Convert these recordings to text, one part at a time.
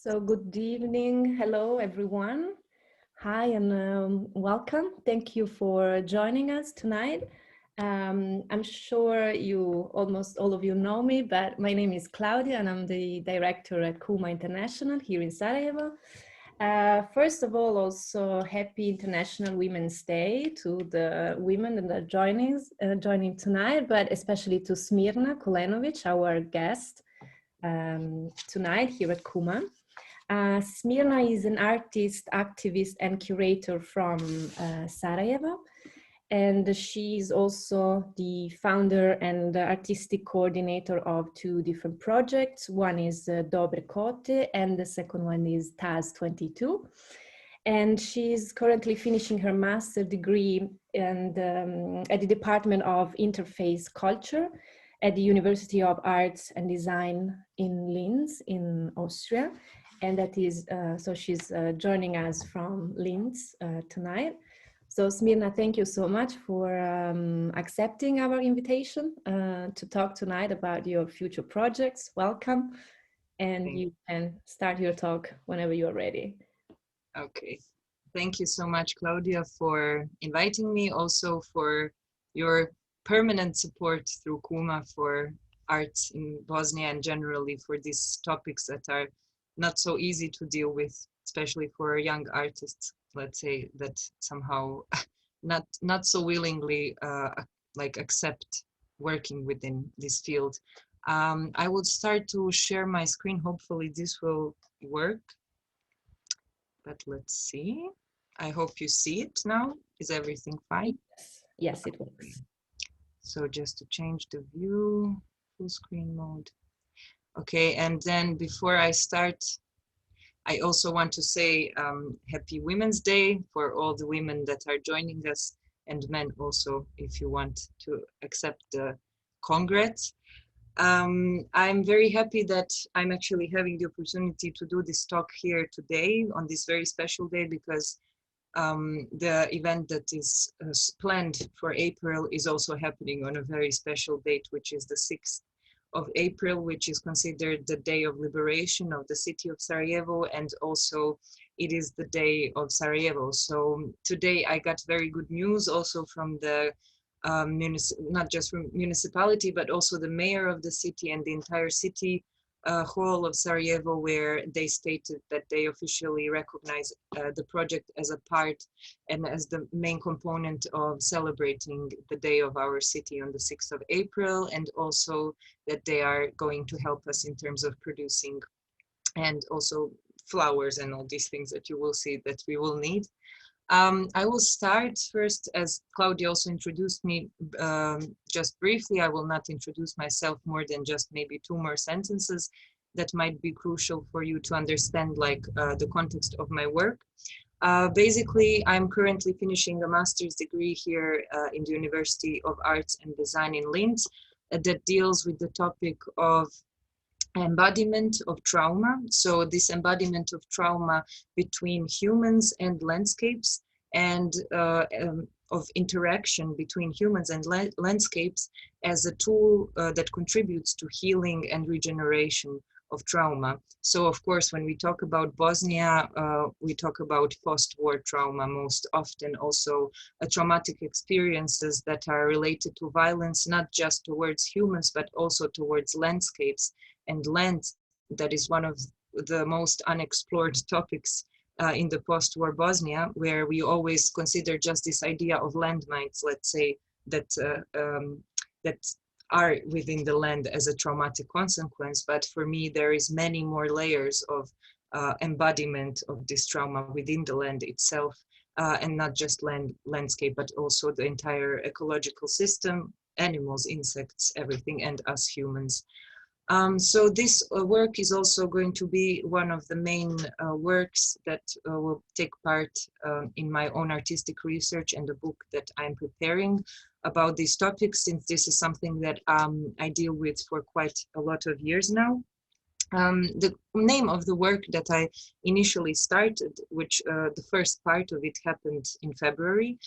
So good evening. Hello, everyone. Hi and welcome. Thank you for joining us tonight. I'm sure almost all of you know me, but my name is Claudia and I'm the director at Kuma International here in Sarajevo. First of all, also happy International Women's Day to the women that are joining tonight, but especially to Smirna Kulenović, our guest tonight here at Kuma. Smirna is an artist, activist, and curator from Sarajevo. And she is also the founder and artistic coordinator of two different projects. One is Dobre Kote, and the second one is TAZ 22. And she's currently finishing her master's degree at the Department of Interface Culture at the University of Arts and Design in Linz in Austria. And that is, so she's joining us from Linz tonight. So Smirna, thank you so much for accepting our invitation to talk tonight about your future projects. Welcome. And you can start your talk whenever you're ready. Okay. Thank you so much, Claudia, for inviting me, also for your permanent support through Kuma for arts in Bosnia and generally for these topics that are not so easy to deal with, especially for young artists, let's say, that somehow not so willingly accept working within this field. I will start to share my screen. Hopefully this will work. But let's see. I hope you see it now. Is everything fine? Yes, it works. So just to change the view, full screen mode. Okay, and then before I start, I also want to say Happy Women's Day for all the women that are joining us, and men also, if you want to accept the congrats. I'm very happy that I'm actually having the opportunity to do this talk here today on this very special day, because the event that is planned for April is also happening on a very special date, which is the 6th of April, which is considered the day of liberation of the city of Sarajevo, and also it is the day of Sarajevo. So today I got very good news also from the not just from municipality, but also the mayor of the city and the entire city hall of Sarajevo, where they stated that they officially recognize the project as a part and as the main component of celebrating the day of our city on the 6th of April, and also that they are going to help us in terms of producing and also flowers and all these things that you will see that we will need. I will start first, as Claudia also introduced me just briefly. I will not introduce myself more than just maybe 2 more sentences that might be crucial for you to understand the context of my work. Basically, I'm currently finishing a master's degree here in the University of Arts and Design in Linz that deals with the topic of embodiment of trauma. So this embodiment of trauma between humans and landscapes, and of interaction between humans and landscapes as a tool that contributes to healing and regeneration of trauma. So of course, when we talk about Bosnia, we talk about post-war trauma most often, also traumatic experiences that are related to violence, not just towards humans, but also towards landscapes and land. That is one of the most unexplored topics in the post-war Bosnia, where we always consider just this idea of landmines, let's say, that are within the land as a traumatic consequence. But for me, there is many more layers of embodiment of this trauma within the land itself, and not just landscape, but also the entire ecological system, animals, insects, everything, and us humans. So this work is also going to be one of the main works that will take part in my own artistic research and the book that I'm preparing about these topics, since this is something that I deal with for quite a lot of years now. The name of the work that I initially started, which the first part of it happened in February,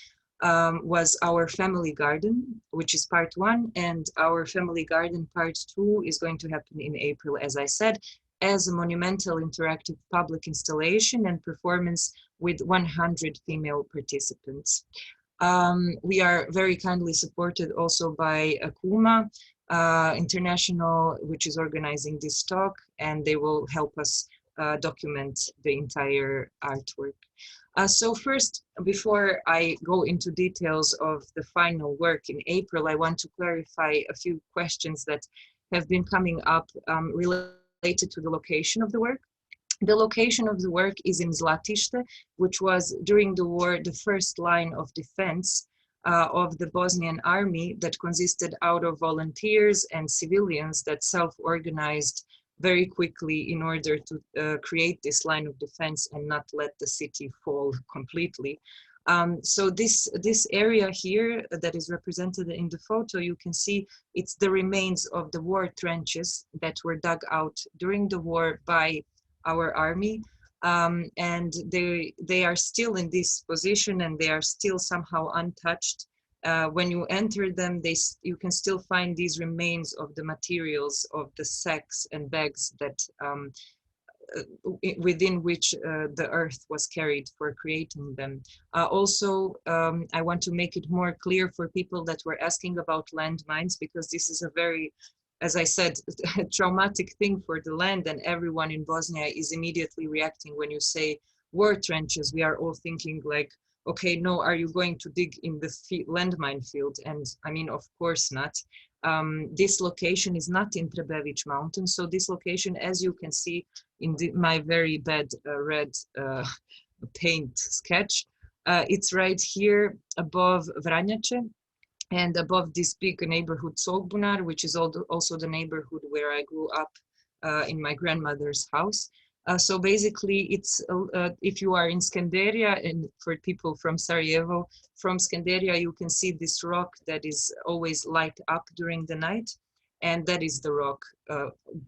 was Our Family Garden, which is part 1, and Our Family Garden part 2 is going to happen in April, as I said. as a monumental interactive public installation and performance with 100 female participants. We are very kindly supported also by Kuma International, which is organizing this talk, and they will help us document the entire artwork. So first, before I go into details of the final work in April, I want to clarify a few questions that have been coming up related to the location of the work. The location of the work is in Zlatište, which was during the war the first line of defense of the Bosnian army that consisted out of volunteers and civilians that self-organized very quickly in order to create this line of defense and not let the city fall completely. So this area here that is represented in the photo, you can see it's the remains of the war trenches that were dug out during the war by our army, and they are still in this position and they are still somehow untouched. When you enter them, you can still find these remains of the materials of the sacks and bags that within which the earth was carried for creating them. Also, I want to make it more clear for people that were asking about landmines, because this is a very, as I said, a traumatic thing for the land, and everyone in Bosnia is immediately reacting when you say war trenches. We are all thinking like, okay, no, are you going to dig in the landmine field? And I mean, of course not. This location is not in Trebević Mountain. So this location, as you can see in my very bad red paint sketch, it's right here above Vranjače and above this big neighborhood Solbunar, which is also the neighborhood where I grew up in my grandmother's house. So basically, it's if you are in Skanderia, and for people from Sarajevo, from Skanderia, you can see this rock that is always light up during the night. And that is the rock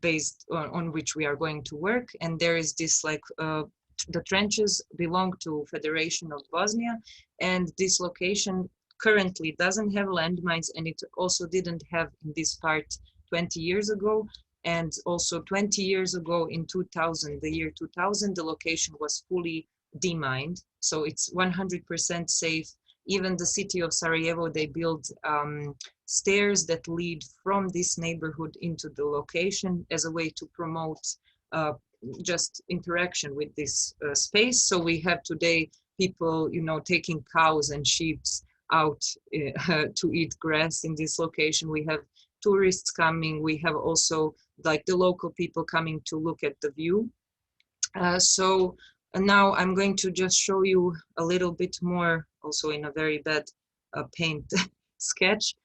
based on which we are going to work. And there is this like, the trenches belong to Federation of Bosnia. And this location currently doesn't have landmines, and it also didn't have in this part 20 years ago. And also 20 years ago in 2000, the year 2000, the location was fully demined. So it's 100% safe. Even the city of Sarajevo, they built stairs that lead from this neighborhood into the location as a way to promote just interaction with this space. So we have today people, you know, taking cows and sheep out to eat grass in this location. We have tourists coming. We have also like the local people coming to look at the view. So now I'm going to just show you a little bit more, also in a very bad paint sketch.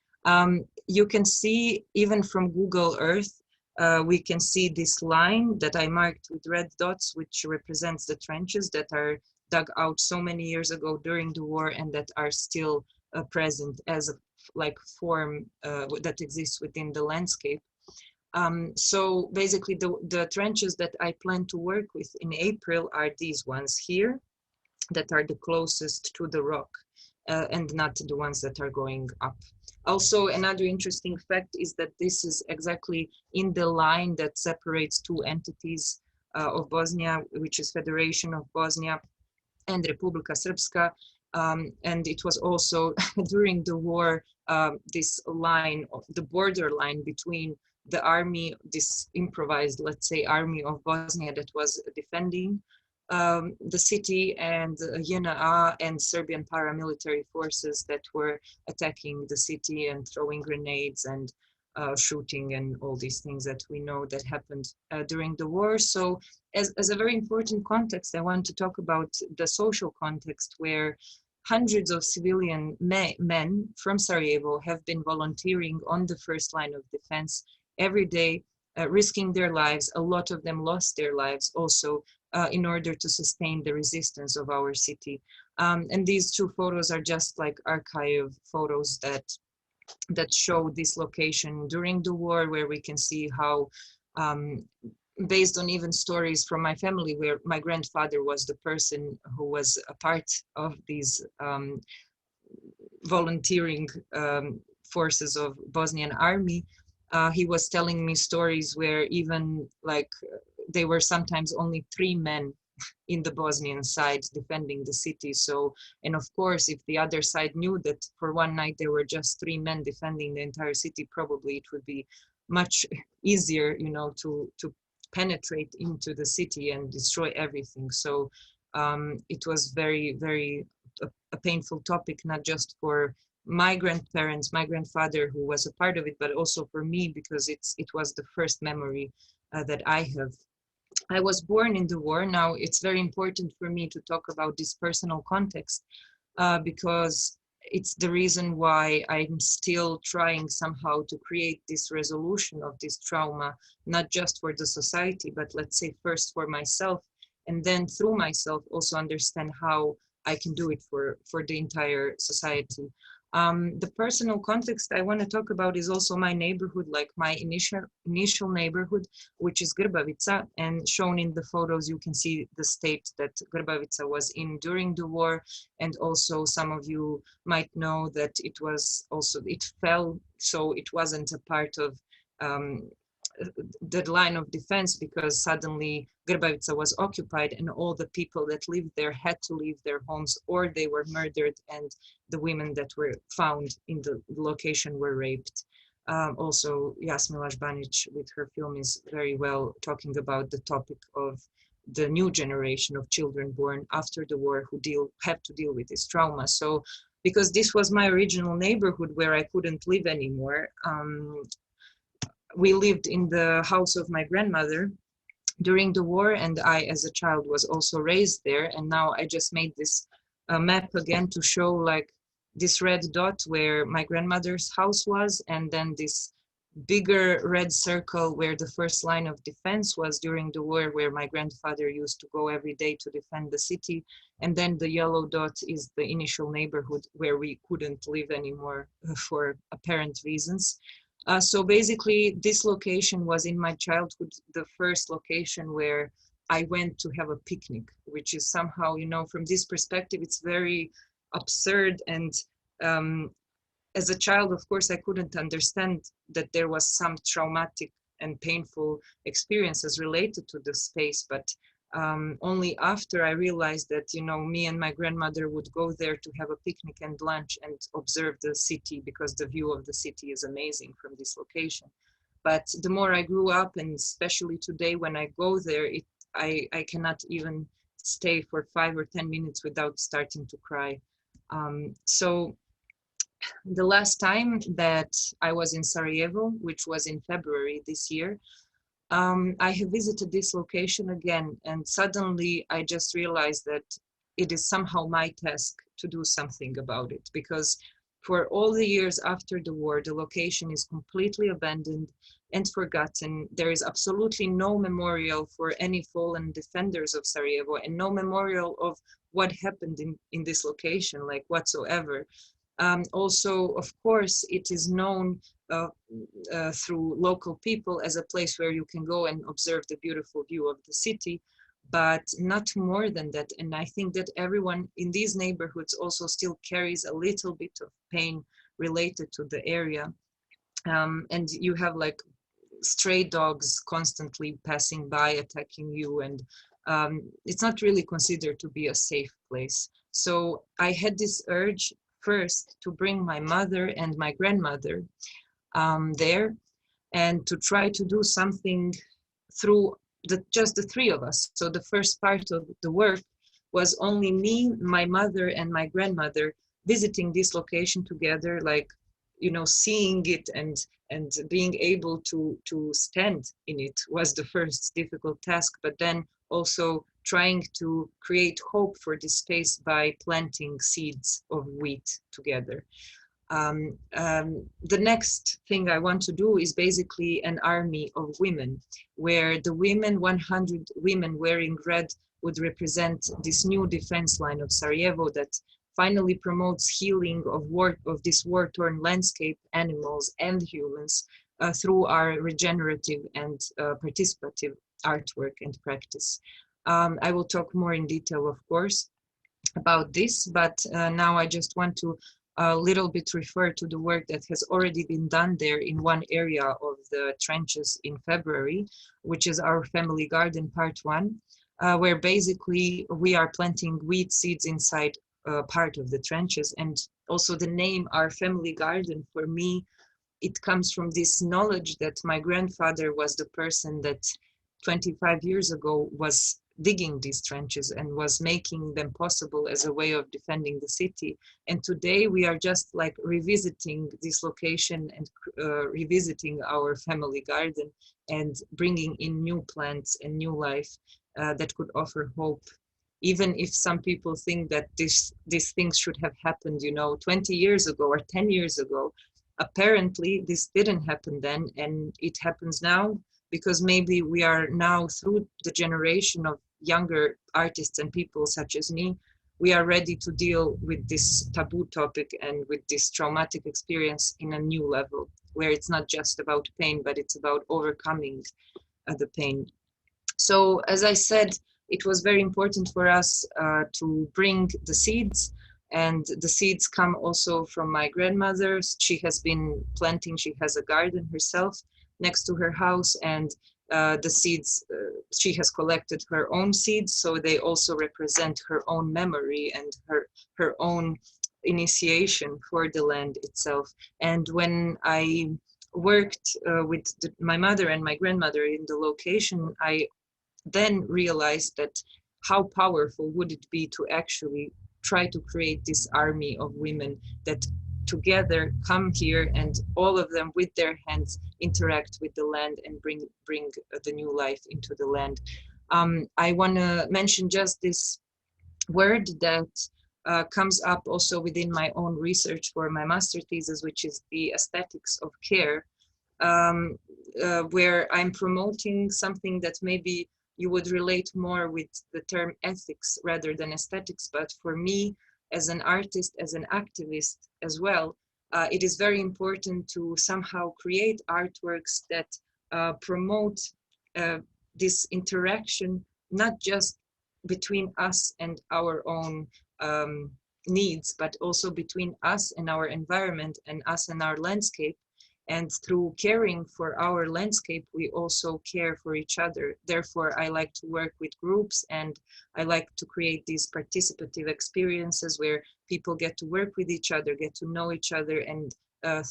You can see even from Google Earth, we can see this line that I marked with red dots, which represents the trenches that are dug out so many years ago during the war and that are still present as a like form that exists within the landscape. So basically the trenches that I plan to work with in April are these ones here that are the closest to the rock and not the ones that are going up. Also, another interesting fact is that this is exactly in the line that separates two entities of Bosnia, which is Federation of Bosnia and Republika Srpska. And it was also during the war, this line, the border line between the army, this improvised, let's say, army of Bosnia that was defending the city, and JNA and Serbian paramilitary forces that were attacking the city and throwing grenades and shooting and all these things that we know that happened during the war. So as a very important context, I want to talk about the social context where hundreds of civilian men from Sarajevo have been volunteering on the first line of defense every day, risking their lives. A lot of them lost their lives also in order to sustain the resistance of our city. And these two photos are just like archive photos that show this location during the war, where we can see how, based on even stories from my family, where my grandfather was the person who was a part of these volunteering forces of Bosnian army, he was telling me stories where even like they were sometimes only 3 men in the Bosnian side defending the city. So, and of course, if the other side knew that for one night there were just 3 men defending the entire city, probably it would be much easier, you know, to penetrate into the city and destroy everything. So it was very, very a painful topic, not just for my grandparents, my grandfather who was a part of it, but also for me, because it was the first memory that I have. I was born in the war. Now it's very important for me to talk about this personal context because it's the reason why I'm still trying somehow to create this resolution of this trauma, not just for the society, but let's say first for myself, and then through myself also understand how I can do it for the entire society. The personal context I want to talk about is also my neighborhood, like my initial neighborhood, which is Grbavica, and shown in the photos you can see the state that Grbavica was in during the war, and also some of you might know that it fell, so it wasn't a part of the line of defense, because suddenly Grbavica was occupied and all the people that lived there had to leave their homes, or they were murdered, and the women that were found in the location were raped. Also, Jasmila Žbanić with her film is very well talking about the topic of the new generation of children born after the war who have to deal with this trauma. So because this was my original neighborhood where I couldn't live anymore, we lived in the house of my grandmother during the war, and I as a child was also raised there. And now I just made this map again to show like this red dot where my grandmother's house was, and then this bigger red circle where the first line of defense was during the war, where my grandfather used to go every day to defend the city. And then the yellow dot is the initial neighborhood where we couldn't live anymore for apparent reasons. So basically, this location was in my childhood the first location where I went to have a picnic, which is somehow, you know, from this perspective, it's very absurd. And as a child, of course, I couldn't understand that there was some traumatic and painful experiences related to the space. But only after I realized that, you know, me and my grandmother would go there to have a picnic and lunch and observe the city, because the view of the city is amazing from this location. But the more I grew up, and especially today when I go there, I cannot even stay for 5 or 10 minutes without starting to cry. So the last time that I was in Sarajevo, which was in February this year, I have visited this location again, and suddenly I just realized that it is somehow my task to do something about it, because for all the years after the war, the location is completely abandoned and forgotten. There is absolutely no memorial for any fallen defenders of Sarajevo, and no memorial of what happened in this location, like whatsoever. Also, of course, it is known through local people as a place where you can go and observe the beautiful view of the city, but not more than that. And I think that everyone in these neighborhoods also still carries a little bit of pain related to the area. And you have like stray dogs constantly passing by, attacking you, and it's not really considered to be a safe place. So I had this urge first to bring my mother and my grandmother there, and to try to do something through just the 3 of us. So the first part of the work was only me, my mother, and my grandmother visiting this location together, like, you know, seeing it and being able to stand in it was the first difficult task, but then also trying to create hope for this space by planting seeds of wheat together. The next thing I want to do is basically an army of women, where the women, 100 women wearing red, would represent this new defense line of Sarajevo that finally promotes healing of this war-torn landscape, animals and humans, through our regenerative and participative artwork and practice. I will talk more in detail, of course, about this, but now I just want to a little bit refer to the work that has already been done there in one area of the trenches in February, which is our family garden part 1, where basically we are planting wheat seeds inside part of the trenches. And also the name Our Family Garden, for me, it comes from this knowledge that my grandfather was the person that 25 years ago was digging these trenches and was making them possible as a way of defending the city. And today we are just like revisiting this location and revisiting our family garden and bringing in new plants and new life that could offer hope. Even if some people think that these things should have happened, 20 years ago or 10 years ago, apparently this didn't happen then, and it happens now because maybe we are now, through the generation of younger artists and people such as me, we are ready to deal with this taboo topic and with this traumatic experience in a new level, where it's not just about pain, but it's about overcoming the pain. So as I said, it was very important for us to bring the seeds, and the seeds come also from my grandmother. She has been planting, she has a garden herself next to her house, and the seeds, she has collected her own seeds, so they also represent her own memory and her own initiation for the land itself. And when I worked with my mother and my grandmother in the location, I then realized that how powerful would it be to actually try to create this army of women that together come here and all of them with their hands interact with the land and bring the new life into the land. I want to mention just this word that comes up also within my own research for my master thesis, which is the aesthetics of care, where I'm promoting something that maybe you would relate more with the term ethics rather than aesthetics. But for me, as an artist, as an activist as well, it is very important to somehow create artworks that promote this interaction, not just between us and our own needs, but also between us and our environment and us and our landscape. And through caring for our landscape, we also care for each other. Therefore, I like to work with groups, and I like to create these participative experiences where people get to work with each other, get to know each other, and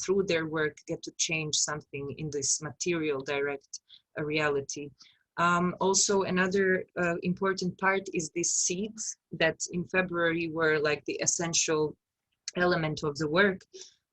through their work get to change something in this material direct reality. Also, another important part is these seeds that in February were like the essential element of the work,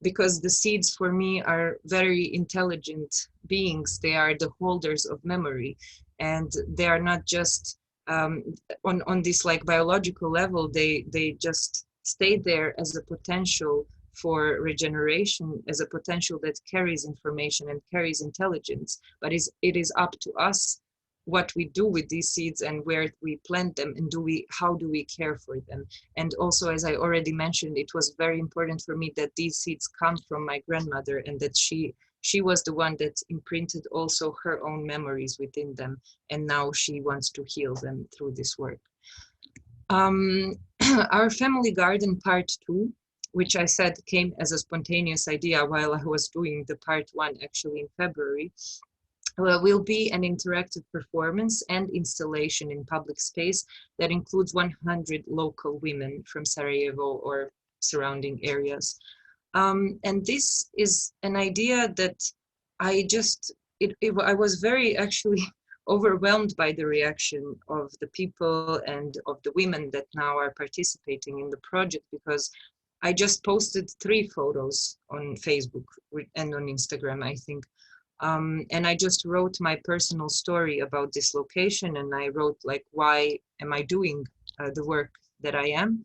because the seeds for me are very intelligent beings. They are the holders of memory, and they are not just on this like biological level. They just stay there as a potential for regeneration, as a potential that carries information and carries intelligence. But it is up to us what we do with these seeds and where we plant them, and how do we care for them. And also, as I already mentioned, it was very important for me that these seeds come from my grandmother, and that she was the one that imprinted also her own memories within them, and now she wants to heal them through this work. Our family garden part 2, which I said came as a spontaneous idea while I was doing the part 1 actually in February, will be an interactive performance and installation in public space that includes 100 local women from Sarajevo or surrounding areas. And this is an idea that I was very actually overwhelmed by the reaction of the people and of the women that now are participating in the project, because I just posted 3 photos on Facebook and on Instagram, I think. And I just wrote my personal story about this location, and I wrote like, why am I doing the work that I am?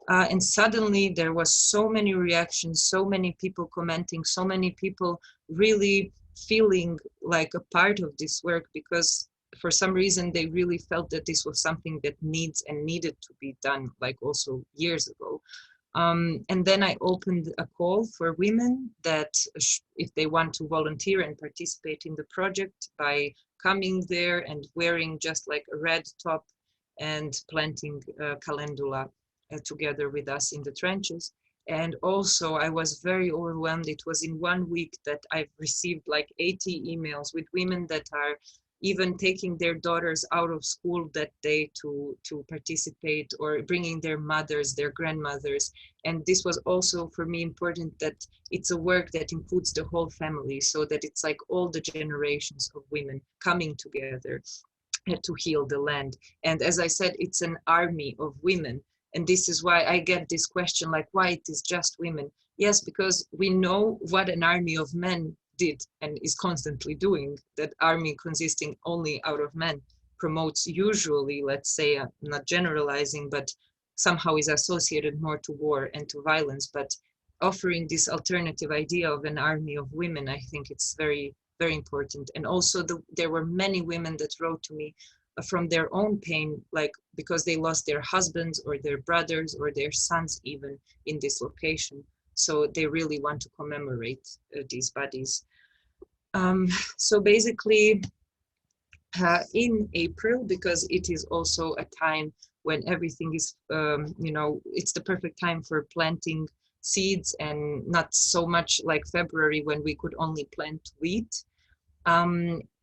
And suddenly there was so many reactions, so many people commenting, so many people really feeling like a part of this work, because for some reason they really felt that this was something that needs and needed to be done, like also years ago. And then I opened a call for women that if they want to volunteer and participate in the project by coming there and wearing just like a red top and planting calendula together with us in the trenches. And also I was very overwhelmed. It was in 1 week that I've received like 80 emails with women that are even taking their daughters out of school that day to participate, or bringing their mothers, their grandmothers. And this was also for me important, that it's a work that includes the whole family, so that it's like all the generations of women coming together to heal the land. And as I said, it's an army of women. And this is why I get this question, like, why it is just women? Yes, because we know what an army of men did and is constantly doing. That army consisting only out of men promotes usually, let's say, not generalizing, but somehow is associated more to war and to violence. But offering this alternative idea of an army of women, I think it's very, very important. And also there were many women that wrote to me from their own pain, like because they lost their husbands or their brothers or their sons even in this location. So they really want to commemorate these bodies. So basically in April, because it is also a time when everything is, it's the perfect time for planting seeds, and not so much like February when we could only plant wheat.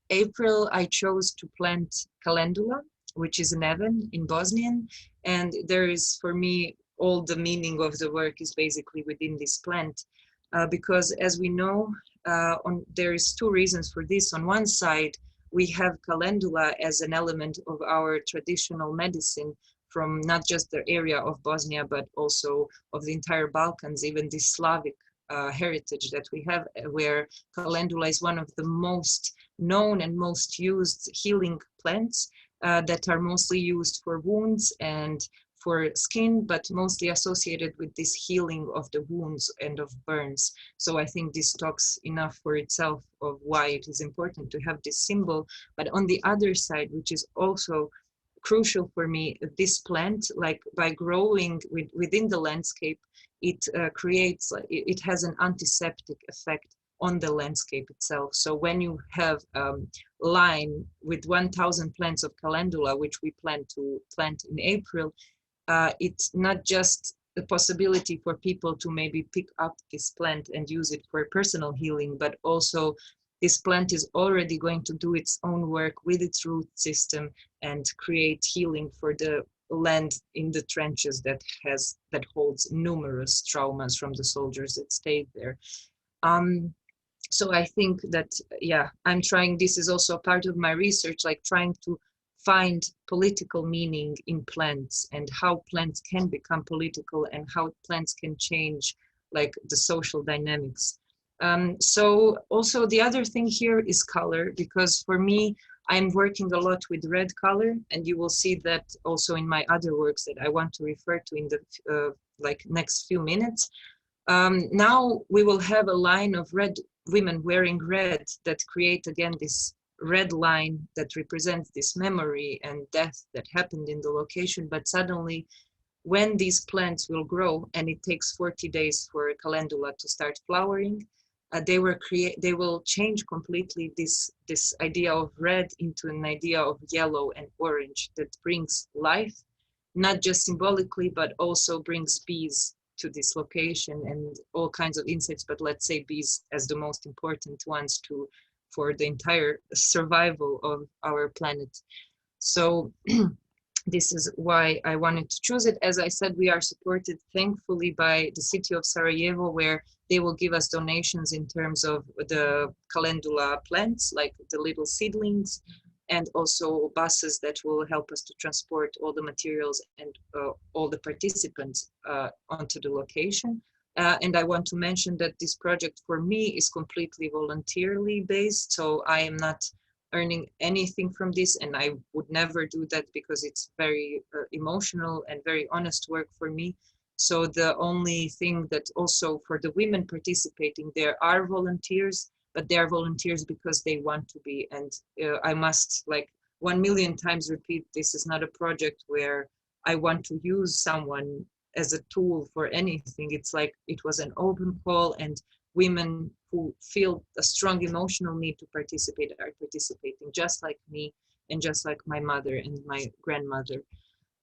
April, I chose to plant calendula, which is an Neven in Bosnian. And there is, for me, all the meaning of the work is basically within this plant. Because as we know, there is two reasons for this. On one side, we have calendula as an element of our traditional medicine from not just the area of Bosnia, but also of the entire Balkans, even the Slavic heritage that we have, where calendula is one of the most known and most used healing plants that are mostly used for wounds and for skin, but mostly associated with this healing of the wounds and of burns. So I think this talks enough for itself of why it is important to have this symbol. But on the other side, which is also crucial for me, this plant, like by growing within the landscape, it creates, it has an antiseptic effect on the landscape itself. So when you have line with 1,000 plants of calendula, which we plan to plant in April, it's not just the possibility for people to maybe pick up this plant and use it for personal healing, but also this plant is already going to do its own work with its root system and create healing for the land in the trenches that holds numerous traumas from the soldiers that stayed there. So I think that, yeah, I'm trying, this is also a part of my research, like trying to find political meaning in plants and how plants can become political and how plants can change like the social dynamics. So also the other thing here is color, because for me, I'm working a lot with red color, and you will see that also in my other works that I want to refer to in the like next few minutes. Now we will have a line of red women wearing red that create again this red line that represents this memory and death that happened in the location. But suddenly when these plants will grow, and it takes 40 days for calendula to start flowering, they will change completely this idea of red into an idea of yellow and orange that brings life, not just symbolically, but also brings bees to this location and all kinds of insects, but let's say bees as the most important ones for the entire survival of our planet. So this is why I wanted to choose it. As I said, we are supported thankfully by the city of Sarajevo, where they will give us donations in terms of the calendula plants, like the little seedlings, and also buses that will help us to transport all the materials and all the participants onto the location. And I want to mention that this project for me is completely voluntarily based, so I am not earning anything from this, and I would never do that because it's very emotional and very honest work for me. So the only thing that also for the women participating, there are volunteers, but they are volunteers because they want to be. And I must like 1,000,000 times repeat, this is not a project where I want to use someone as a tool for anything. It's like it was an open call, and women who feel a strong emotional need to participate are participating, just like me and just like my mother and my grandmother.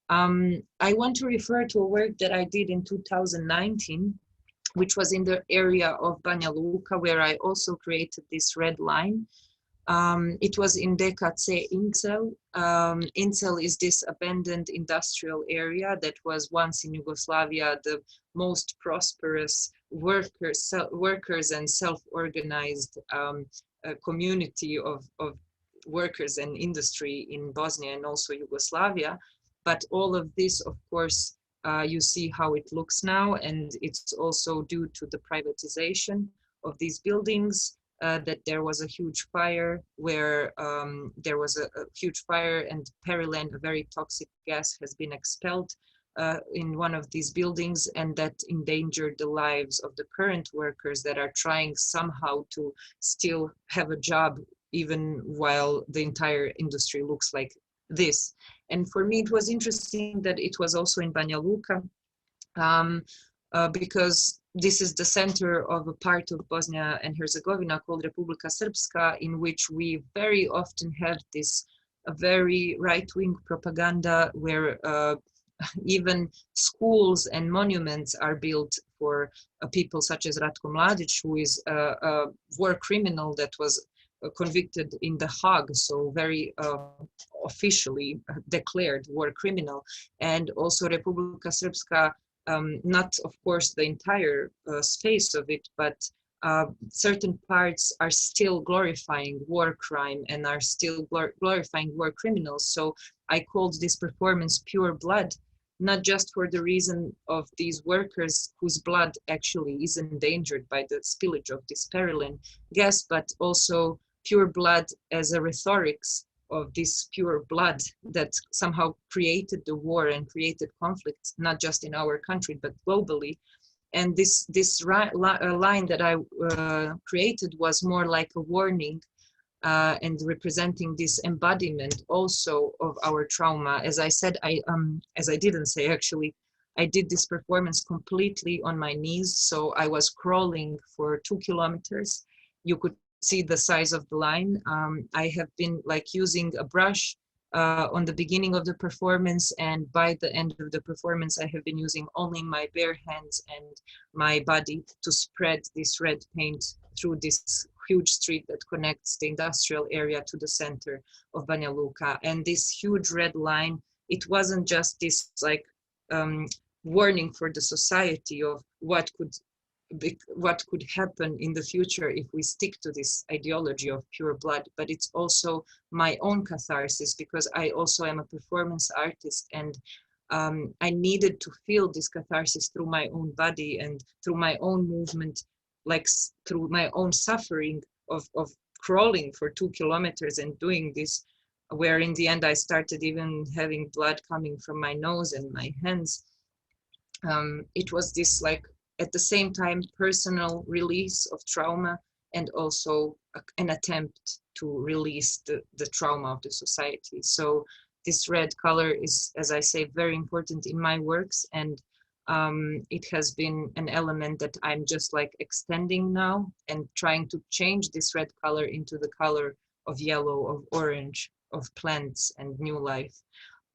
I want to refer to a work that I did in 2019. which was in the area of Banja Luka, where I also created this red line. It was in DKC Incel. Incel is this abandoned industrial area that was once in Yugoslavia the most prosperous workers and self-organized community of workers and industry in Bosnia and also Yugoslavia. But all of this, of course, you see how it looks now, and it's also due to the privatization of these buildings. That there was a huge fire where there was a huge fire, and perilene, a very toxic gas, has been expelled in one of these buildings, and that endangered the lives of the current workers that are trying somehow to still have a job even while the entire industry looks like this. And for me, it was interesting that it was also in Banja Luka, because this is the center of a part of Bosnia and Herzegovina called Republika Srpska, in which we very often have this very right-wing propaganda where even schools and monuments are built for people such as Ratko Mladic, who is a war criminal that was convicted in The Hague, so very officially declared war criminal. And also Republika Srpska, not of course the entire space of it, but certain parts are still glorifying war crime and are still glorifying war criminals. So I called this performance Pure Blood, not just for the reason of these workers whose blood actually is endangered by the spillage of this perilene gas, but also pure blood as a rhetorics of this pure blood that somehow created the war and created conflict, not just in our country, but globally. And this line that I created was more like a warning and representing this embodiment also of our trauma. As I said, as I didn't say actually, I did this performance completely on my knees. So I was crawling for 2 kilometers. You could see the size of the line. I have been like using a brush on the beginning of the performance, and by the end of the performance I have been using only my bare hands and my body to spread this red paint through this huge street that connects the industrial area to the center of Banja Luka. And this huge red line, it wasn't just this like warning for the society of what could happen in the future if we stick to this ideology of pure blood, but it's also my own catharsis, because I also am a performance artist, and I needed to feel this catharsis through my own body and through my own movement, like through my own suffering of crawling for 2 kilometers and doing this, where in the end I started even having blood coming from my nose and my hands. It was this like, at the same time, personal release of trauma, and also an attempt to release the trauma of the society. So this red color is, as I say, very important in my works, and it has been an element that I'm just like extending now and trying to change this red color into the color of yellow, of orange, of plants and new life.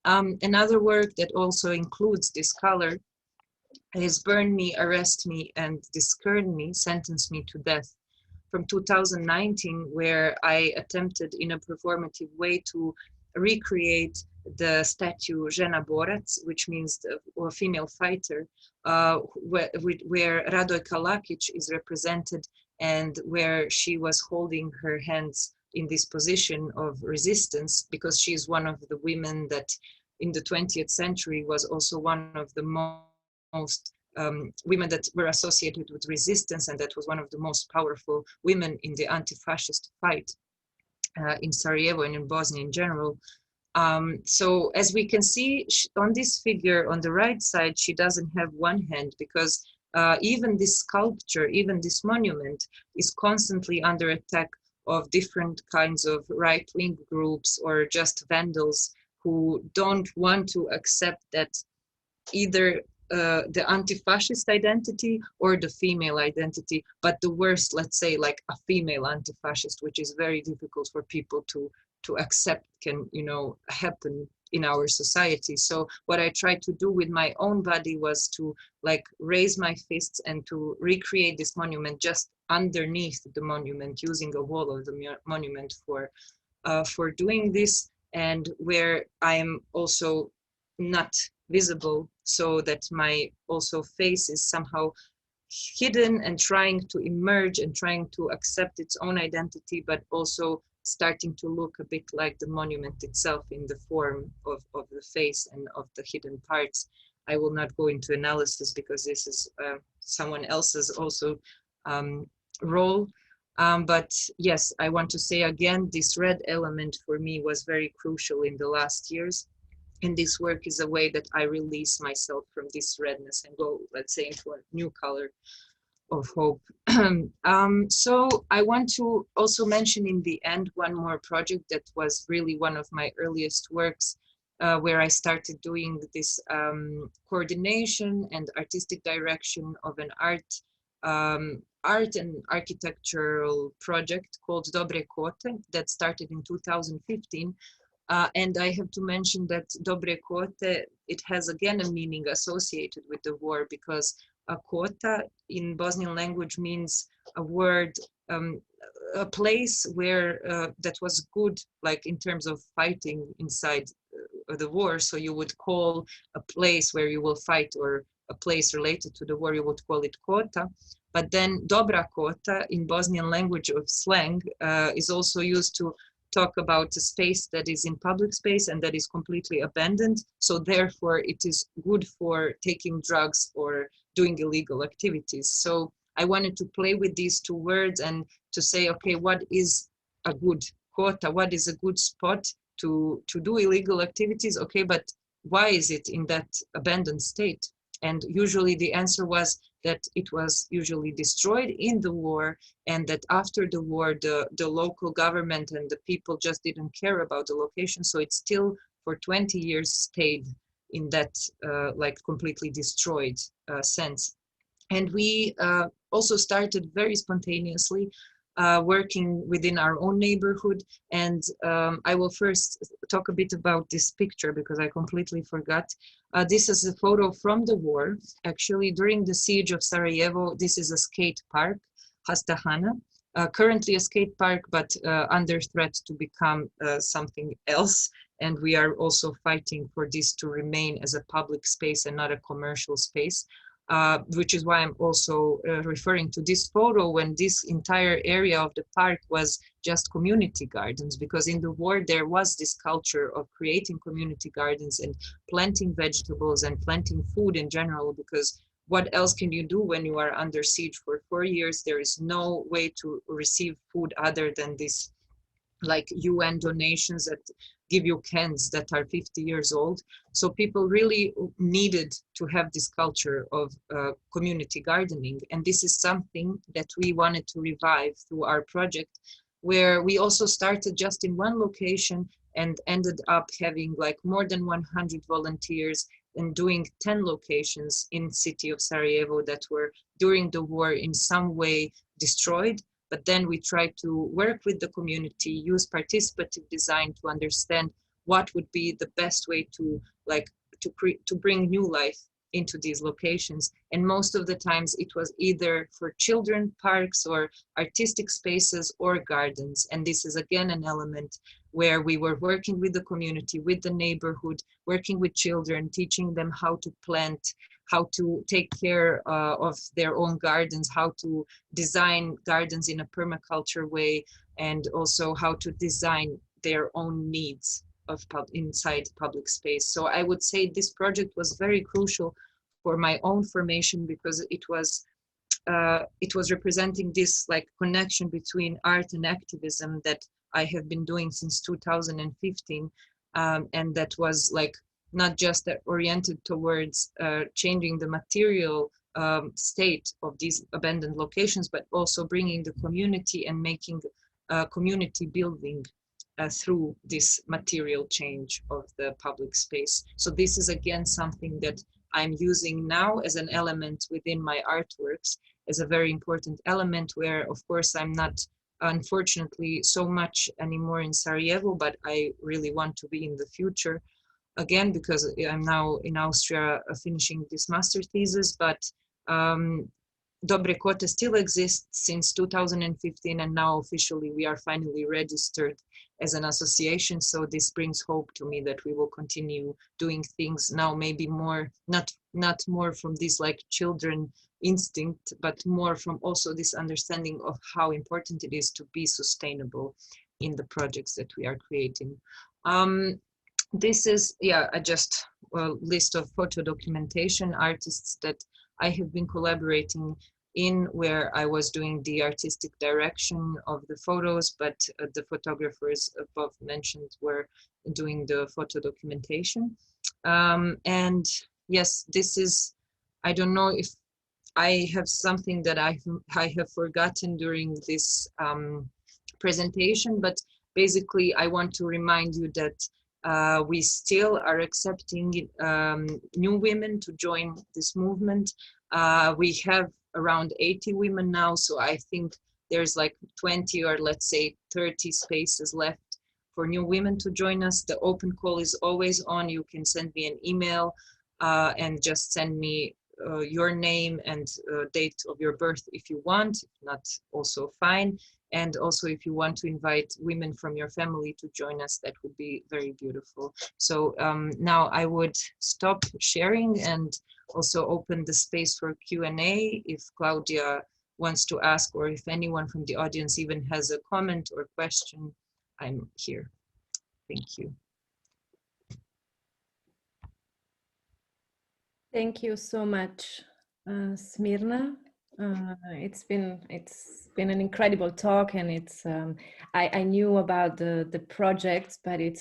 Another work that also includes this color is Burn Me, Arrest Me, and Discern Me, Sentence Me to Death, from 2019, where I attempted in a performative way to recreate the statue Žena Borac, which means a female fighter, where Radojka Lakić is represented, and where she was holding her hands in this position of resistance, because she is one of the women that in the 20th century was also one of the most women that were associated with resistance, and that was one of the most powerful women in the anti-fascist fight in Sarajevo and in Bosnia in general. So as we can see on this figure on the right side, she doesn't have one hand, because even this sculpture, even this monument is constantly under attack of different kinds of right-wing groups or just vandals who don't want to accept that either the anti-fascist identity or the female identity, but the worst, let's say, like a female anti-fascist, which is very difficult for people to accept can, you know, happen in our society. So what I tried to do with my own body was to like raise my fists and to recreate this monument just underneath the monument, using a wall of the monument for doing this, and where I am also not visible, so that my also face is somehow hidden and trying to emerge and trying to accept its own identity, but also starting to look a bit like the monument itself in the form of the face and of the hidden parts. I will not go into analysis because this is someone else's also role. But yes, I want to say again, this red element for me was very crucial in the last years. And this work is a way that I release myself from this redness and go, let's say, into a new color of hope. So I want to also mention in the end one more project that was really one of my earliest works, where I started doing this coordination and artistic direction of an art and architectural project called Dobre Kote that started in 2015. And I have to mention that Dobre Kote, it has again a meaning associated with the war, because a kota in Bosnian language means a word, a place where that was good, like in terms of fighting inside the war. So you would call a place where you will fight, or a place related to the war, you would call it kota. But then Dobra Kota in Bosnian language of slang is also used to talk about a space that is in public space and that is completely abandoned. So therefore it is good for taking drugs or doing illegal activities. So I wanted to play with these two words and to say, okay, what is a good quota? What is a good spot to do illegal activities? Okay, but why is it in that abandoned state? And usually the answer was that it was usually destroyed in the war, and that after the war, the local government and the people just didn't care about the location. So it still for 20 years stayed in that like completely destroyed sense. And we also started very spontaneously working within our own neighborhood. And I will first talk a bit about this picture because I completely forgot. This is a photo from the war. Actually, during the siege of Sarajevo, this is a skate park, Hastahana. Currently a skate park, but under threat to become something else. And we are also fighting for this to remain as a public space and not a commercial space. Which is why I'm also referring to this photo when this entire area of the park was just community gardens, because in the war there was this culture of creating community gardens and planting vegetables and planting food in general, because what else can you do when you are under siege for 4 years? There is no way to receive food other than this like UN donations that give you cans that are 50 years old. So people really needed to have this culture of community gardening. And this is something that we wanted to revive through our project, where we also started just in one location and ended up having like more than 100 volunteers and doing 10 locations in city of Sarajevo that were during the war in some way destroyed. But then we try to work with the community, use participative design to understand what would be the best way to to bring new life into these locations. And most of the times it was either for children parks or artistic spaces or gardens. And this is again an element where we were working with the community, with the neighborhood, working with children, teaching them how to plant, how to take care of their own gardens, how to design gardens in a permaculture way, and also how to design their own needs of inside public space. So I would say this project was very crucial for my own formation, because it was representing this like connection between art and activism that I have been doing since 2015, and that was like not just oriented towards changing the material state of these abandoned locations, but also bringing the community and making community building through this material change of the public space. So this is again something that I'm using now as an element within my artworks, as a very important element, where of course I'm not unfortunately so much anymore in Sarajevo, but I really want to be in the future. again, because I'm now in Austria finishing this master thesis, but Dobre Kote still exists since 2015, and now officially we are finally registered as an association. So this brings hope to me that we will continue doing things now, maybe more, not more from this like children instinct, but more from also this understanding of how important it is to be sustainable in the projects that we are creating. This is, yeah, just a list of photo documentation artists that I have been collaborating in, where I was doing the artistic direction of the photos, but the photographers above mentioned were doing the photo documentation. And yes, this is, I don't know if I have something that I have forgotten during this presentation, but basically I want to remind you that we still are accepting new women to join this movement. We have around 80 women now, so I think there's like 20 or let's say 30 spaces left for new women to join us. The open call is always on. You can send me an email and just send me your name and date of your birth if you want, if not, also fine. And also if you want to invite women from your family to join us, that would be very beautiful. So now I would stop sharing and also open the space for Q&A if Claudia wants to ask, or if anyone from the audience even has a comment or question, I'm here. Thank you. Thank you so much, Smirna. It's been an incredible talk, and it's I knew about the project, but it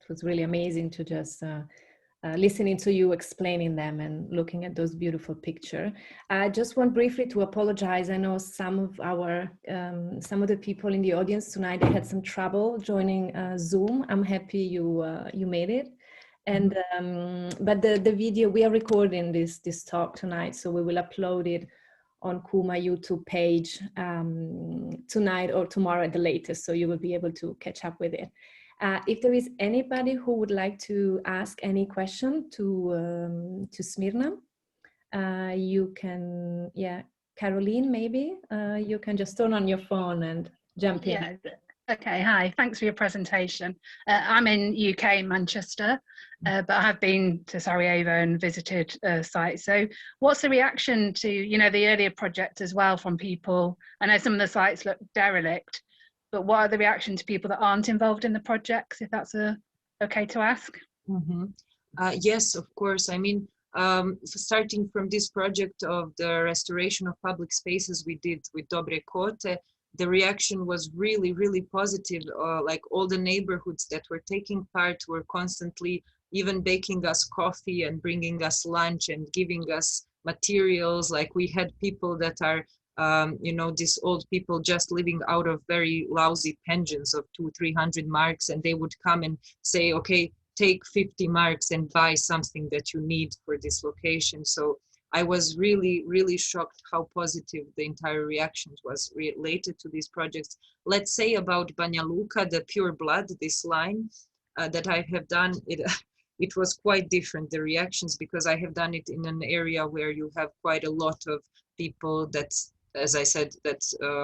was really amazing to just listening to you explaining them and looking at those beautiful pictures. I just want briefly to apologize. I know some of the people in the audience tonight, they had some trouble joining Zoom. I'm happy you made it. And but the video, we are recording this talk tonight, so we will upload it on Kuma YouTube page tonight or tomorrow at the latest, so you will be able to catch up with it. If there is anybody who would like to ask any question to Smirna, you can, yeah, Caroline, maybe you can just turn on your phone and jump in. Yeah. Okay, hi, thanks for your presentation. I'm in UK, Manchester, but I have been to Sarajevo and visited sites. So what's the reaction to, you know, the earlier project as well from people? I know some of the sites look derelict, but what are the reactions to people that aren't involved in the projects, if that's okay to ask? Mm-hmm. Yes, of course. I mean, starting from this project of the restoration of public spaces we did with Dobre Kote, the reaction was really, really positive. Like all the neighborhoods that were taking part were constantly even baking us coffee and bringing us lunch and giving us materials. Like we had people that are, you know, these old people just living out of very lousy pensions of 200-300 marks, and they would come and say, okay, take 50 marks and buy something that you need for this location. So I was really, really shocked how positive the entire reactions was related to these projects. Let's say about Banja Luka, the pure blood, this line that I have done, it was quite different, the reactions, because I have done it in an area where you have quite a lot of people that, as I said, that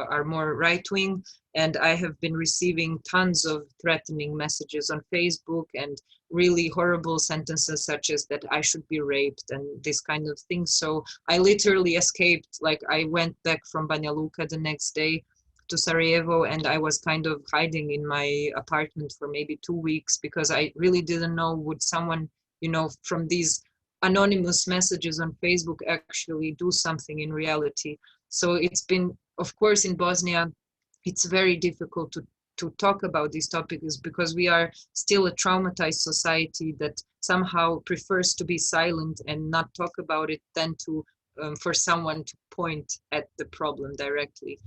are more right-wing, and I have been receiving tons of threatening messages on Facebook and really horrible sentences such as that I should be raped and this kind of thing. So I literally escaped. Like I went back from Banja Luka the next day to Sarajevo, and I was kind of hiding in my apartment for maybe 2 weeks because I really didn't know, would someone, you know, from these anonymous messages on Facebook actually do something in reality. So it's been, of course, in Bosnia, it's very difficult to talk about these topics because we are still a traumatized society that somehow prefers to be silent and not talk about it than to for someone to point at the problem directly.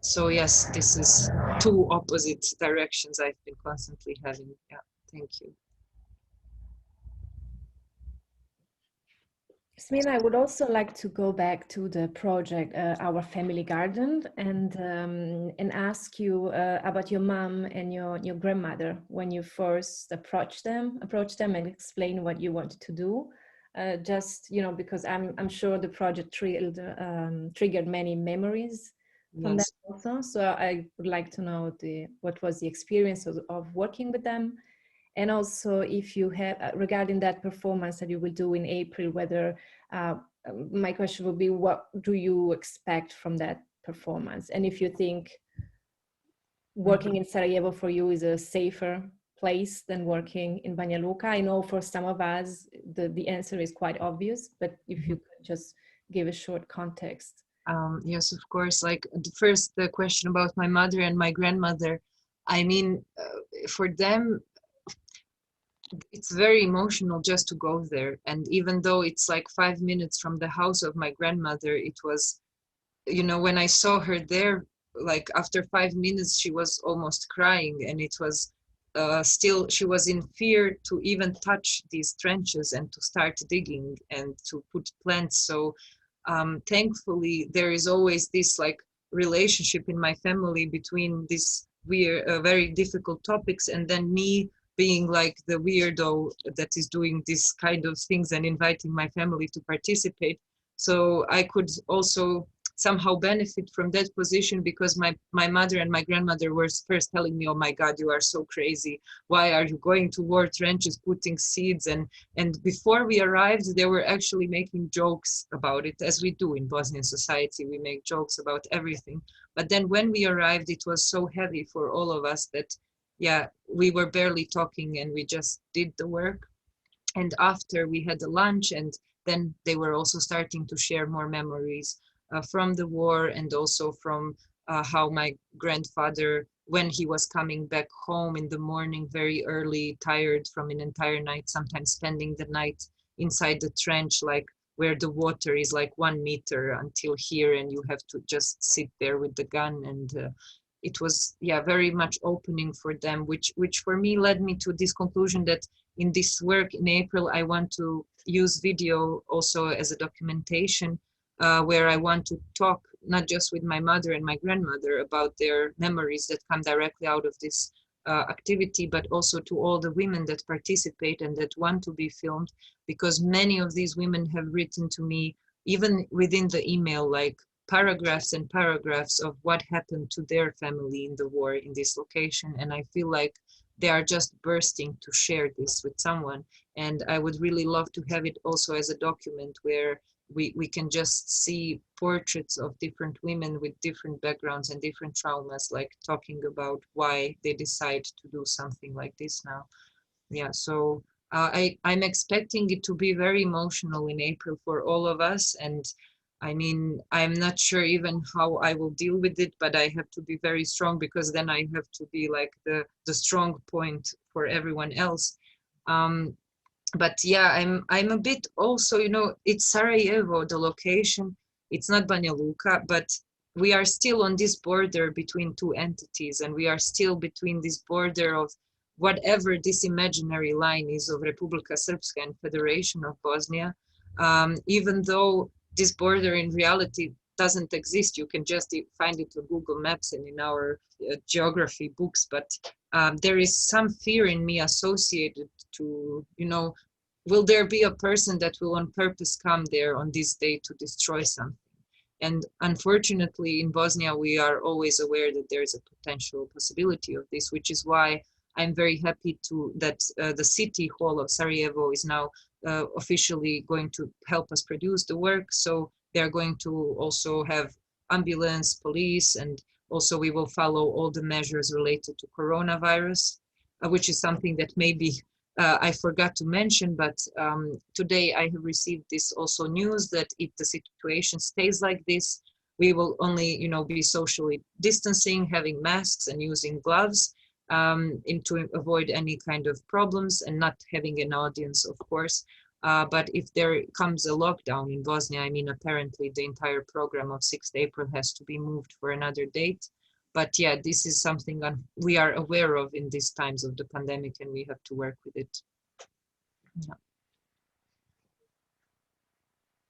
So yes, this is two opposite directions I've been constantly having. Yeah, thank you. Smirna, I would also like to go back to the project, Our Family Garden, and ask you about your mom and your grandmother when you first approached them and explain what you wanted to do. Just, you know, because I'm sure the project triggered many memories from that Yes. also. So I would like to know what was the experience of working with them. And also, if you have, regarding that performance that you will do in April, whether, my question would be, what do you expect from that performance? And if you think working in Sarajevo for you is a safer place than working in Banja Luka. I know for some of us, the answer is quite obvious, but if you could just give a short context. Yes, of course. Like the question about my mother and my grandmother. I mean, for them, it's very emotional just to go there. And even though it's like 5 minutes from the house of my grandmother, it was, you know, when I saw her there, like after 5 minutes, she was almost crying, and it was still, she was in fear to even touch these trenches and to start digging and to put plants. So thankfully, there is always this like relationship in my family between these weird, very difficult topics, and then me being like the weirdo that is doing this kind of things and inviting my family to participate. So I could also somehow benefit from that position, because my mother and my grandmother were first telling me, oh my God, you are so crazy. Why are you going to war trenches, putting seeds? And before we arrived, they were actually making jokes about it, as we do in Bosnian society. We make jokes about everything. But then when we arrived, it was so heavy for all of us that, yeah, we were barely talking and we just did the work. And after we had a lunch, and then they were also starting to share more memories from the war, and also from how my grandfather, when he was coming back home in the morning very early, tired from an entire night, sometimes spending the night inside the trench, like where the water is like 1 meter until here, and you have to just sit there with the gun. And it was, yeah, very much opening for them, which for me led me to this conclusion that in this work in April, I want to use video also as a documentation, where I want to talk not just with my mother and my grandmother about their memories that come directly out of this activity, but also to all the women that participate and that want to be filmed, because many of these women have written to me, even within the email, like paragraphs and paragraphs of what happened to their family in the war in this location. And I feel like they are just bursting to share this with someone. And I would really love to have it also as a document where we can just see portraits of different women with different backgrounds and different traumas, like talking about why they decide to do something like this now. Yeah, so I'm expecting it to be very emotional in April for all of us. And I mean, I'm not sure even how I will deal with it, but I have to be very strong, because then I have to be like the strong point for everyone else. But yeah, I'm a bit also, you know, it's Sarajevo, the location. It's not Banja Luka, but we are still on this border between two entities, and we are still between this border of whatever this imaginary line is of Republika Srpska and Federation of Bosnia. Even though this border in reality doesn't exist, you can just find it on Google Maps and in our geography books, but there is some fear in me associated to, you know, will there be a person that will on purpose come there on this day to destroy something? And unfortunately, in Bosnia, we are always aware that there is a potential possibility of this, which is why I'm very happy that the city hall of Sarajevo is now officially going to help us produce the work. So they're going to also have ambulance, police, and also we will follow all the measures related to coronavirus, which is something that maybe I forgot to mention, but today I have received this also news that if the situation stays like this, we will only, you know, be socially distancing, having masks and using gloves to avoid any kind of problems, and not having an audience, of course. But if there comes a lockdown in Bosnia, I mean, apparently the entire program of 6th April has to be moved for another date. But yeah, this is something we are aware of in these times of the pandemic, and we have to work with it. Yeah.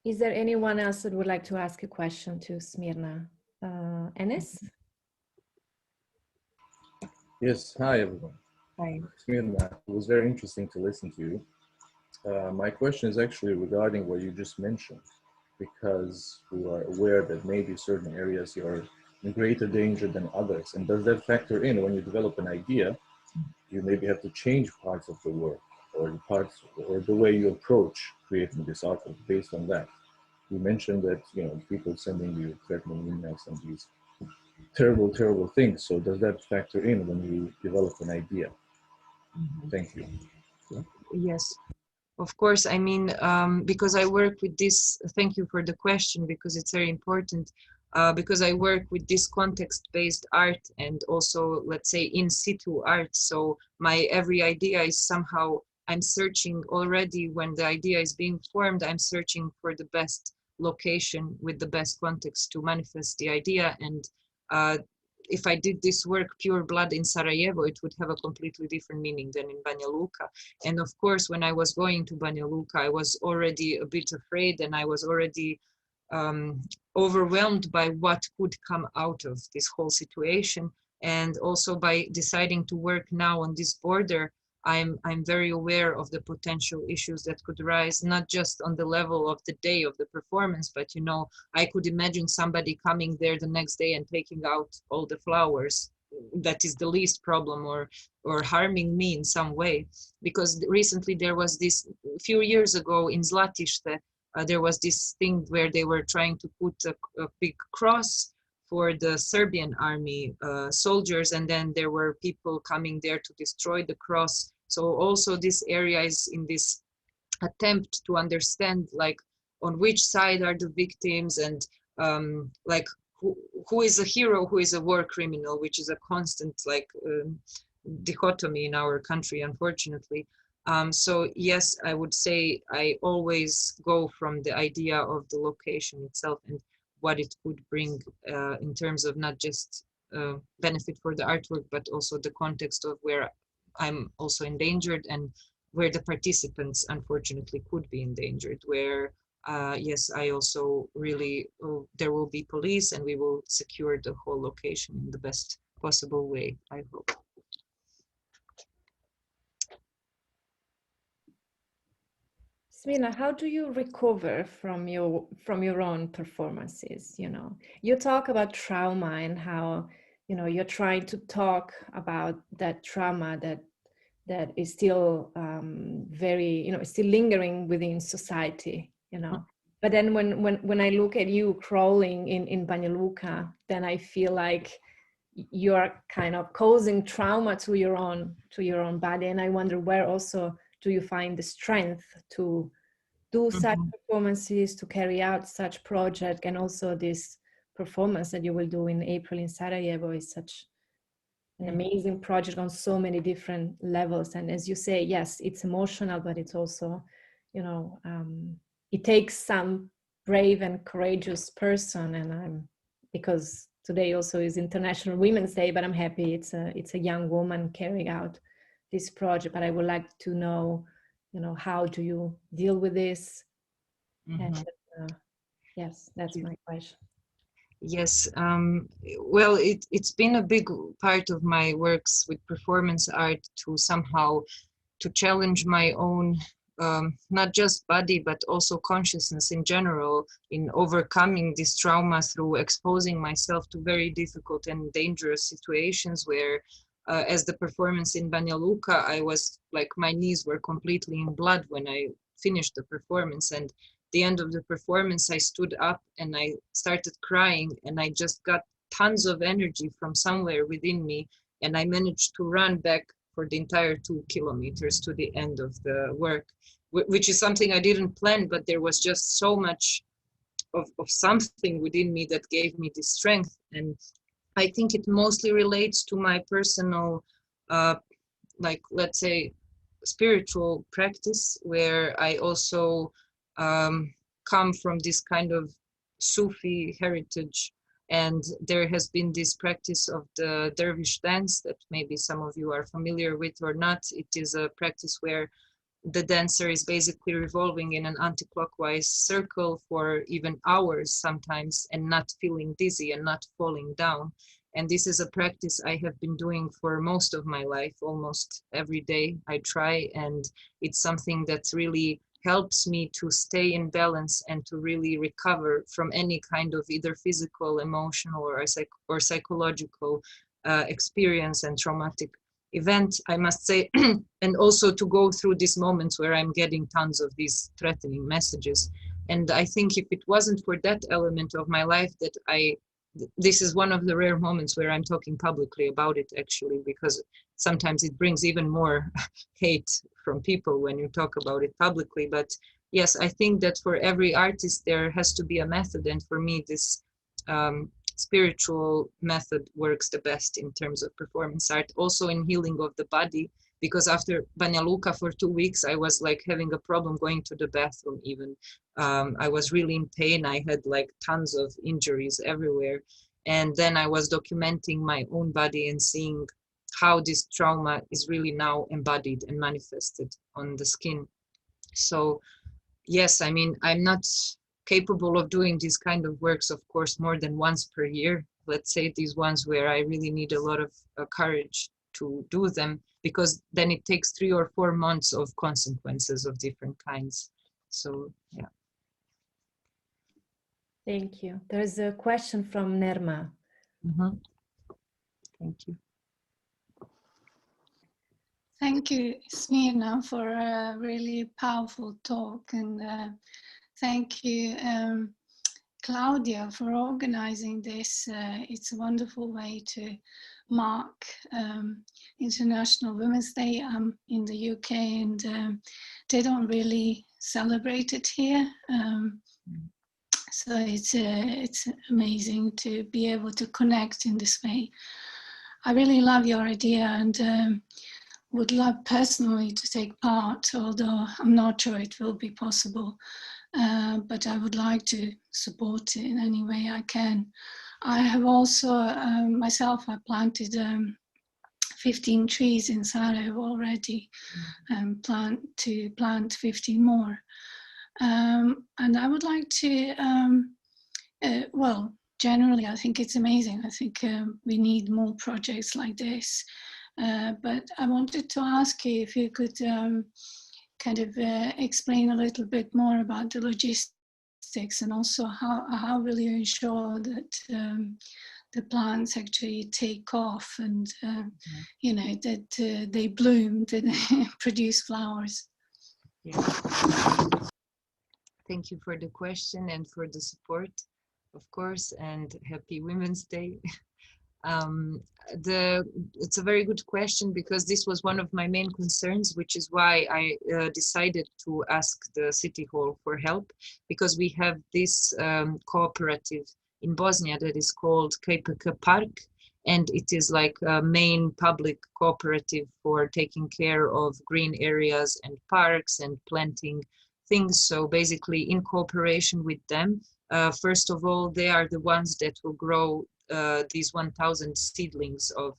Is there anyone else that would like to ask a question to Smirna? Enes? Yes, hi everyone. Hi. Smirna, it was very interesting to listen to you. My question is actually regarding what you just mentioned, because we are aware that maybe certain areas are in greater danger than others. And does that factor in when you develop an idea? You maybe have to change parts of the work or the parts or the way you approach creating this artwork based on that. You mentioned that people sending you threatening emails and these terrible, terrible things. So does that factor in when you develop an idea? Thank you. Yes, of course. I mean, because I work with this, thank you for the question, because it's very important. Because I work with this context-based art and also, let's say, in situ art. So my every idea is somehow, I'm searching already when the idea is being formed, I'm searching for the best location with the best context to manifest the idea. And if I did this work pure blood in Sarajevo, it would have a completely different meaning than in Banja Luka. And of course, when I was going to Banja Luka, I was already a bit afraid, and I was already overwhelmed by what could come out of this whole situation. And also by deciding to work now on this border, I'm very aware of the potential issues that could rise, not just on the level of the day of the performance, but I could imagine somebody coming there the next day and taking out all the flowers. That is the least problem, or harming me in some way. Because recently there was this, a few years ago in Zlatište, there was this thing where they were trying to put a big cross for the Serbian army soldiers, and then there were people coming there to destroy the cross. So also this area is in this attempt to understand, like, on which side are the victims, and like who is a hero, who is a war criminal, which is a constant dichotomy in our country, unfortunately. So yes, I would say I always go from the idea of the location itself and what it could bring in terms of not just benefit for the artwork, but also the context of where I'm also endangered and where the participants unfortunately could be endangered, where yes, I also really, there will be police and we will secure the whole location in the best possible way, I hope. Smirna, how do you recover from your own performances? You talk about trauma and how you're trying to talk about that trauma that is still very still lingering within society. But then when I look at you crawling in Banja Luka, then I feel like you're kind of causing trauma to your own body, and I wonder where also do you find the strength to do such performances, to carry out such project, and also this performance that you will do in April in Sarajevo is such an amazing project on so many different levels. And as you say, yes, it's emotional, but it's also, it takes some brave and courageous person. And because today also is International Women's Day, but I'm happy it's a young woman carrying out this project. But I would like to know, how do you deal with this? And, yes, that's my question. Yes, well, it's been a big part of my works with performance art to somehow to challenge my own, not just body, but also consciousness in general, in overcoming this trauma through exposing myself to very difficult and dangerous situations where, as the performance in Banja Luka, I was like, my knees were completely in blood when I finished the performance. And the end of the performance, I stood up and I started crying, and I just got tons of energy from somewhere within me, and I managed to run back for the entire 2 kilometers to the end of the work, which is something I didn't plan, but there was just so much of something within me that gave me this strength. And I think it mostly relates to my personal, like, let's say, spiritual practice, where I also come from this kind of Sufi heritage. And there has been this practice of the dervish dance that maybe some of you are familiar with or not. It is a practice where the dancer is basically revolving in an anti-clockwise circle for even hours sometimes and not feeling dizzy and not falling down. And this is a practice I have been doing for most of my life, almost every day I try, and it's something that really helps me to stay in balance and to really recover from any kind of either physical, emotional, or psychological experience and traumatic event, I must say, and also to go through these moments where I'm getting tons of these threatening messages. And I think if it wasn't for that element of my life, that this is one of the rare moments where I'm talking publicly about it, actually, because sometimes it brings even more hate from people when you talk about it publicly. But yes, I think that for every artist there has to be a method, and for me this spiritual method works the best in terms of performance art, also in healing of the body, because after Banja Luka for 2 weeks I was like having a problem going to the bathroom even. I was really in pain. I had like tons of injuries everywhere, and then I was documenting my own body and seeing how this trauma is really now embodied and manifested on the skin. So yes, I mean, I'm not capable of doing these kind of works, of course, more than once per year. Let's say these ones where I really need a lot of courage to do them, because then it takes 3 or 4 months of consequences of different kinds. So yeah. Thank you. There's a question from Nerma. Mm-hmm. Thank you. Thank you, Smirna, for a really powerful talk, and thank you, Claudia, for organizing this. It's a wonderful way to mark International Women's Day. I'm in the UK, and they don't really celebrate it here. So it's amazing to be able to connect in this way. I really love your idea, and would love personally to take part, although I'm not sure it will be possible. But I would like to support it in any way I can. I have also, myself, I planted 15 trees in Sarajevo already, and plan to plant 15 more. And I would like to, well, generally, I think it's amazing. I think we need more projects like this. But I wanted to ask you if you could kind of explain a little bit more about the logistics, and also how will you ensure that the plants actually take off and you know, that they bloom, that they produce flowers. Yeah. Thank you for the question and for the support, of course, and happy Women's Day. It's a very good question, because this was one of my main concerns, which is why I decided to ask the City Hall for help, because we have this cooperative in Bosnia that is called KPK Park, and it is like a main public cooperative for taking care of green areas and parks and planting things. So basically, in cooperation with them, first of all, they are the ones that will grow these 1,000 seedlings of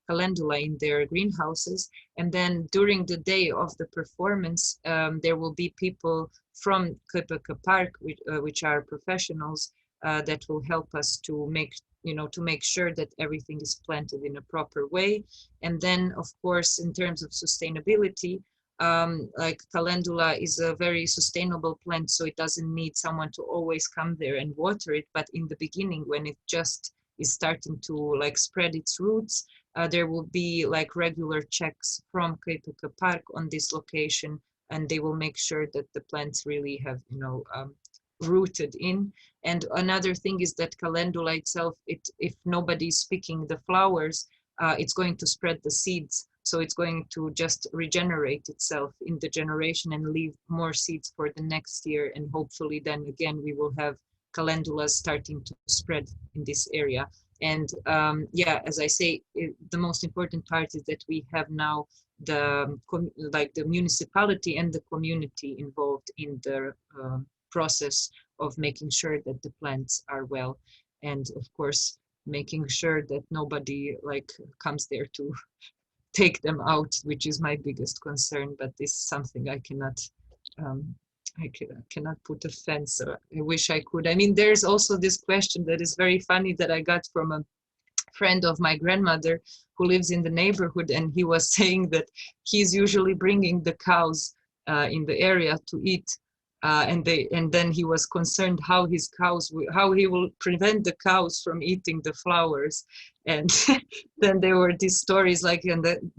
calendula in their greenhouses, and then during the day of the performance there will be people from KPK Park, which are professionals that will help us to make sure that everything is planted in a proper way. And then, of course, in terms of sustainability, like calendula is a very sustainable plant, so it doesn't need someone to always come there and water it. But in the beginning, when it just is starting to like spread its roots, there will be like regular checks from KPK Park on this location, and they will make sure that the plants really have rooted in. And another thing is that calendula itself, if nobody's picking the flowers, it's going to spread the seeds. So it's going to just regenerate itself in the generation and leave more seeds for the next year. And hopefully then again, we will have calendulas starting to spread in this area. And yeah, as I say, the most important part is that we have now the municipality and the community involved in the process of making sure that the plants are well. And of course, making sure that nobody like comes there to take them out, which is my biggest concern. But this is something I cannot. Cannot put a fence. So I wish I could. I mean, there's also this question that is very funny that I got from a friend of my grandmother who lives in the neighborhood, and he was saying that he's usually bringing the cows in the area to eat, and then he was concerned how how he will prevent the cows from eating the flowers. And then there were these stories like,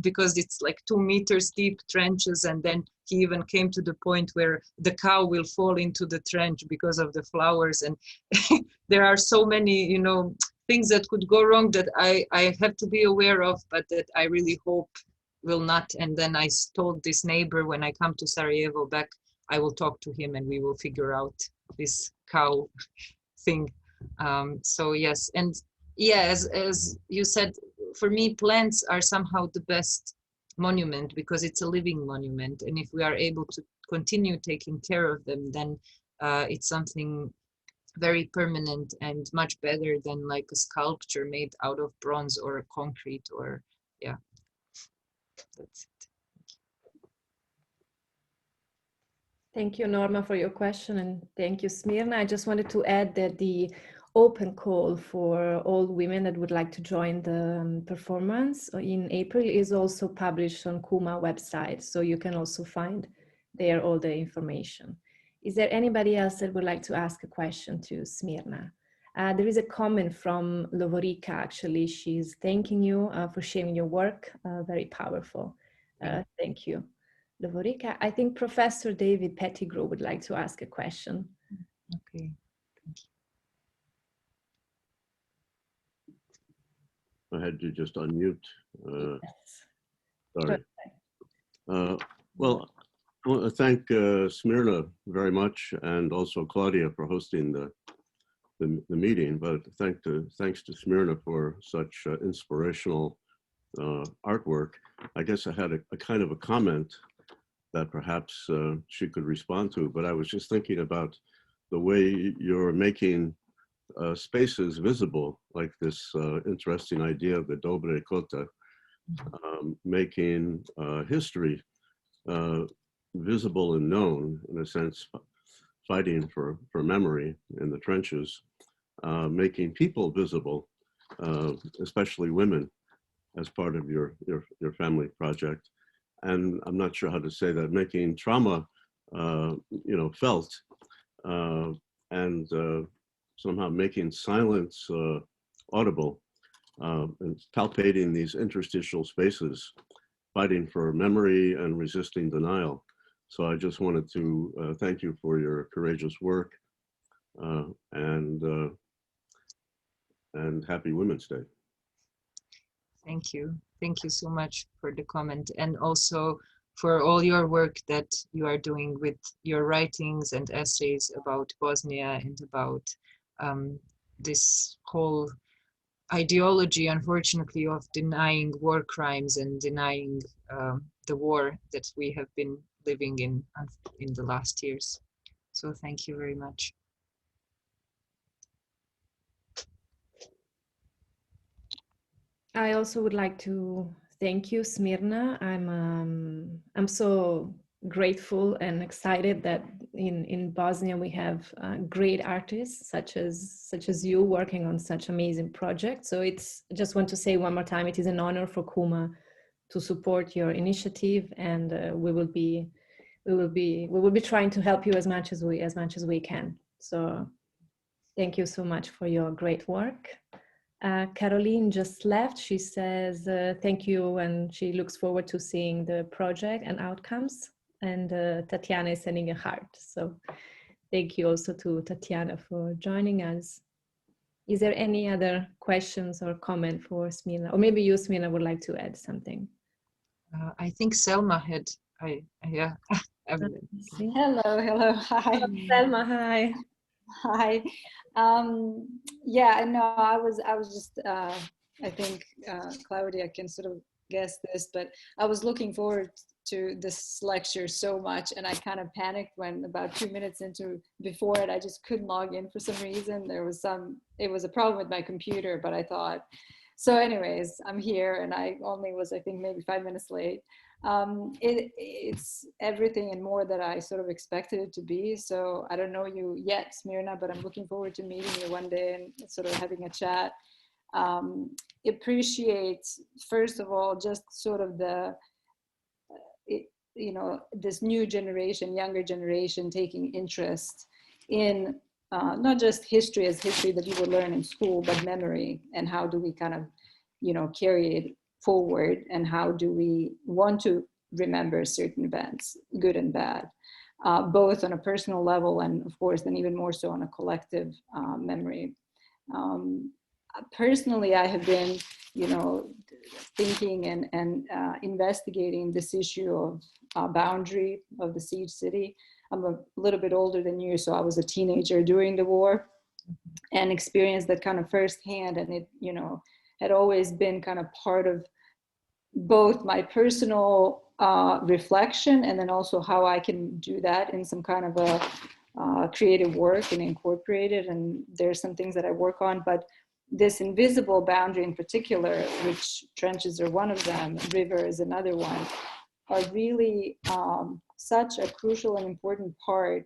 because it's like 2 meters deep trenches, and then he even came to the point where the cow will fall into the trench because of the flowers. And there are so many, you know, things that could go wrong that I have to be aware of, but that I really hope will not. And then I told this neighbor, when I come to Sarajevo back, I will talk to him and we will figure out this cow thing. So yes, and yeah, as you said, for me, plants are somehow the best monument because it's a living monument. And if we are able to continue taking care of them, then it's something very permanent and much better than like a sculpture made out of bronze or a concrete, or yeah, that's it. Thank you, Norma, for your question, and thank you, Smirna. I just wanted to add that the open call for all women that would like to join the performance in April is also published on Kuma website, so you can also find there all the information. Is there anybody else that would like to ask a question to Smirna? There is a comment from Lovorica, actually. She's thanking you for sharing your work, very powerful. Thank you. Lovorica, I think Professor David Pettigrew would like to ask a question. Okay, thank you. I had to just unmute. Yes. Sorry. Well, I want to thank Smirna very much, and also Claudia for hosting the meeting. But thanks to Smirna for such inspirational artwork. I guess I had a kind of a comment that perhaps she could respond to, but I was just thinking about the way you're making spaces visible, like this interesting idea of the Dobre Kota, making history visible and known, in a sense, fighting for memory in the trenches, making people visible, especially women, as part of your family project. And I'm not sure how to say that, making trauma, you know, felt, and somehow making silence audible, and palpating these interstitial spaces, fighting for memory and resisting denial. So I just wanted to thank you for your courageous work, and happy Women's Day. Thank you. Thank you so much for the comment, and also for all your work that you are doing with your writings and essays about Bosnia and about this whole ideology, unfortunately, of denying war crimes and denying the war that we have been living in the last years. So thank you very much. I also would like to thank you, Smirna. I'm so grateful and excited that in Bosnia we have great artists such as you working on such amazing projects. So I just want to say one more time, it is an honor for Kuma to support your initiative, and we will be trying to help you as much as we can. So thank you so much for your great work. Caroline just left. She says thank you, and she looks forward to seeing the project and outcomes. And Tatiana is sending a heart. So thank you also to Tatiana for joining us. Is there any other questions or comment for Smirna? Or maybe you, Smirna, would like to add something? I think Selma had, yeah. Hello, hi. Selma, hi. Hi. Yeah, no, I was just, I think Claudia can sort of guess this, but I was looking forward to this lecture so much, and I kind of panicked when about 2 minutes before it, I just couldn't log in for some reason. It was a problem with my computer, but I thought So anyways, I'm here, and I only was, I think, maybe 5 minutes late. It's everything and more that I sort of expected it to be. So I don't know you yet, Smirna, but I'm looking forward to meeting you one day and sort of having a chat. Appreciate, first of all, just sort of this new generation, younger generation, taking interest in not just history as history that you would learn in school, but memory, and how do we kind of, carry it forward, and how do we want to remember certain events, good and bad, both on a personal level and, of course, then even more so on a collective memory. Personally, I have been, thinking and investigating this issue of boundary of the siege city. I'm a little bit older than you, so I was a teenager during the war and experienced that kind of firsthand. And it, had always been kind of part of both my personal reflection, and then also how I can do that in some kind of a creative work and incorporate it. And there's some things that I work on, but this invisible boundary in particular, which trenches are one of them, river is another one, are really such a crucial and important part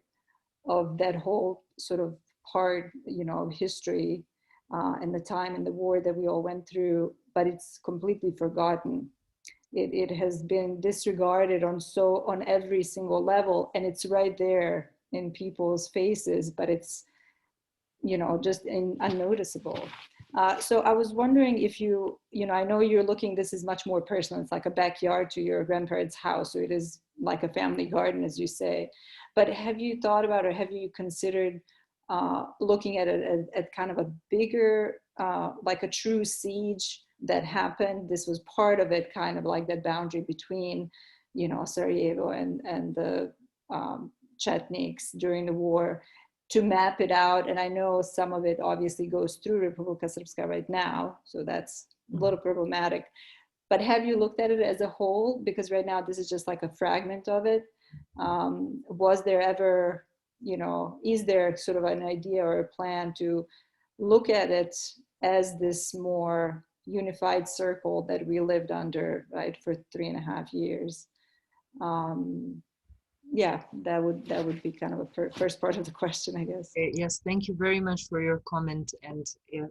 of that whole sort of part, of history and the time and the war that we all went through, but it's completely forgotten. It has been disregarded on every single level, and it's right there in people's faces, but it's, just unnoticeable. So I was wondering if I know you're looking, this is much more personal. It's like a backyard to your grandparents' house. So it is like a family garden, as you say. But have you thought about, or have you considered looking at it at kind of a bigger, like a true siege that happened? This was part of it, kind of like that boundary between, Sarajevo and the Chetniks during the war, to map it out. And I know some of it obviously goes through Republika Srpska right now, so that's a little problematic. But have you looked at it as a whole? Because right now this is just like a fragment of it. Was there ever, is there sort of an idea or a plan to look at it as this more unified circle that we lived under, right, for 3.5 years? Yeah, that would be kind of a first part of the question, I guess. Yes, thank you very much for your comment, and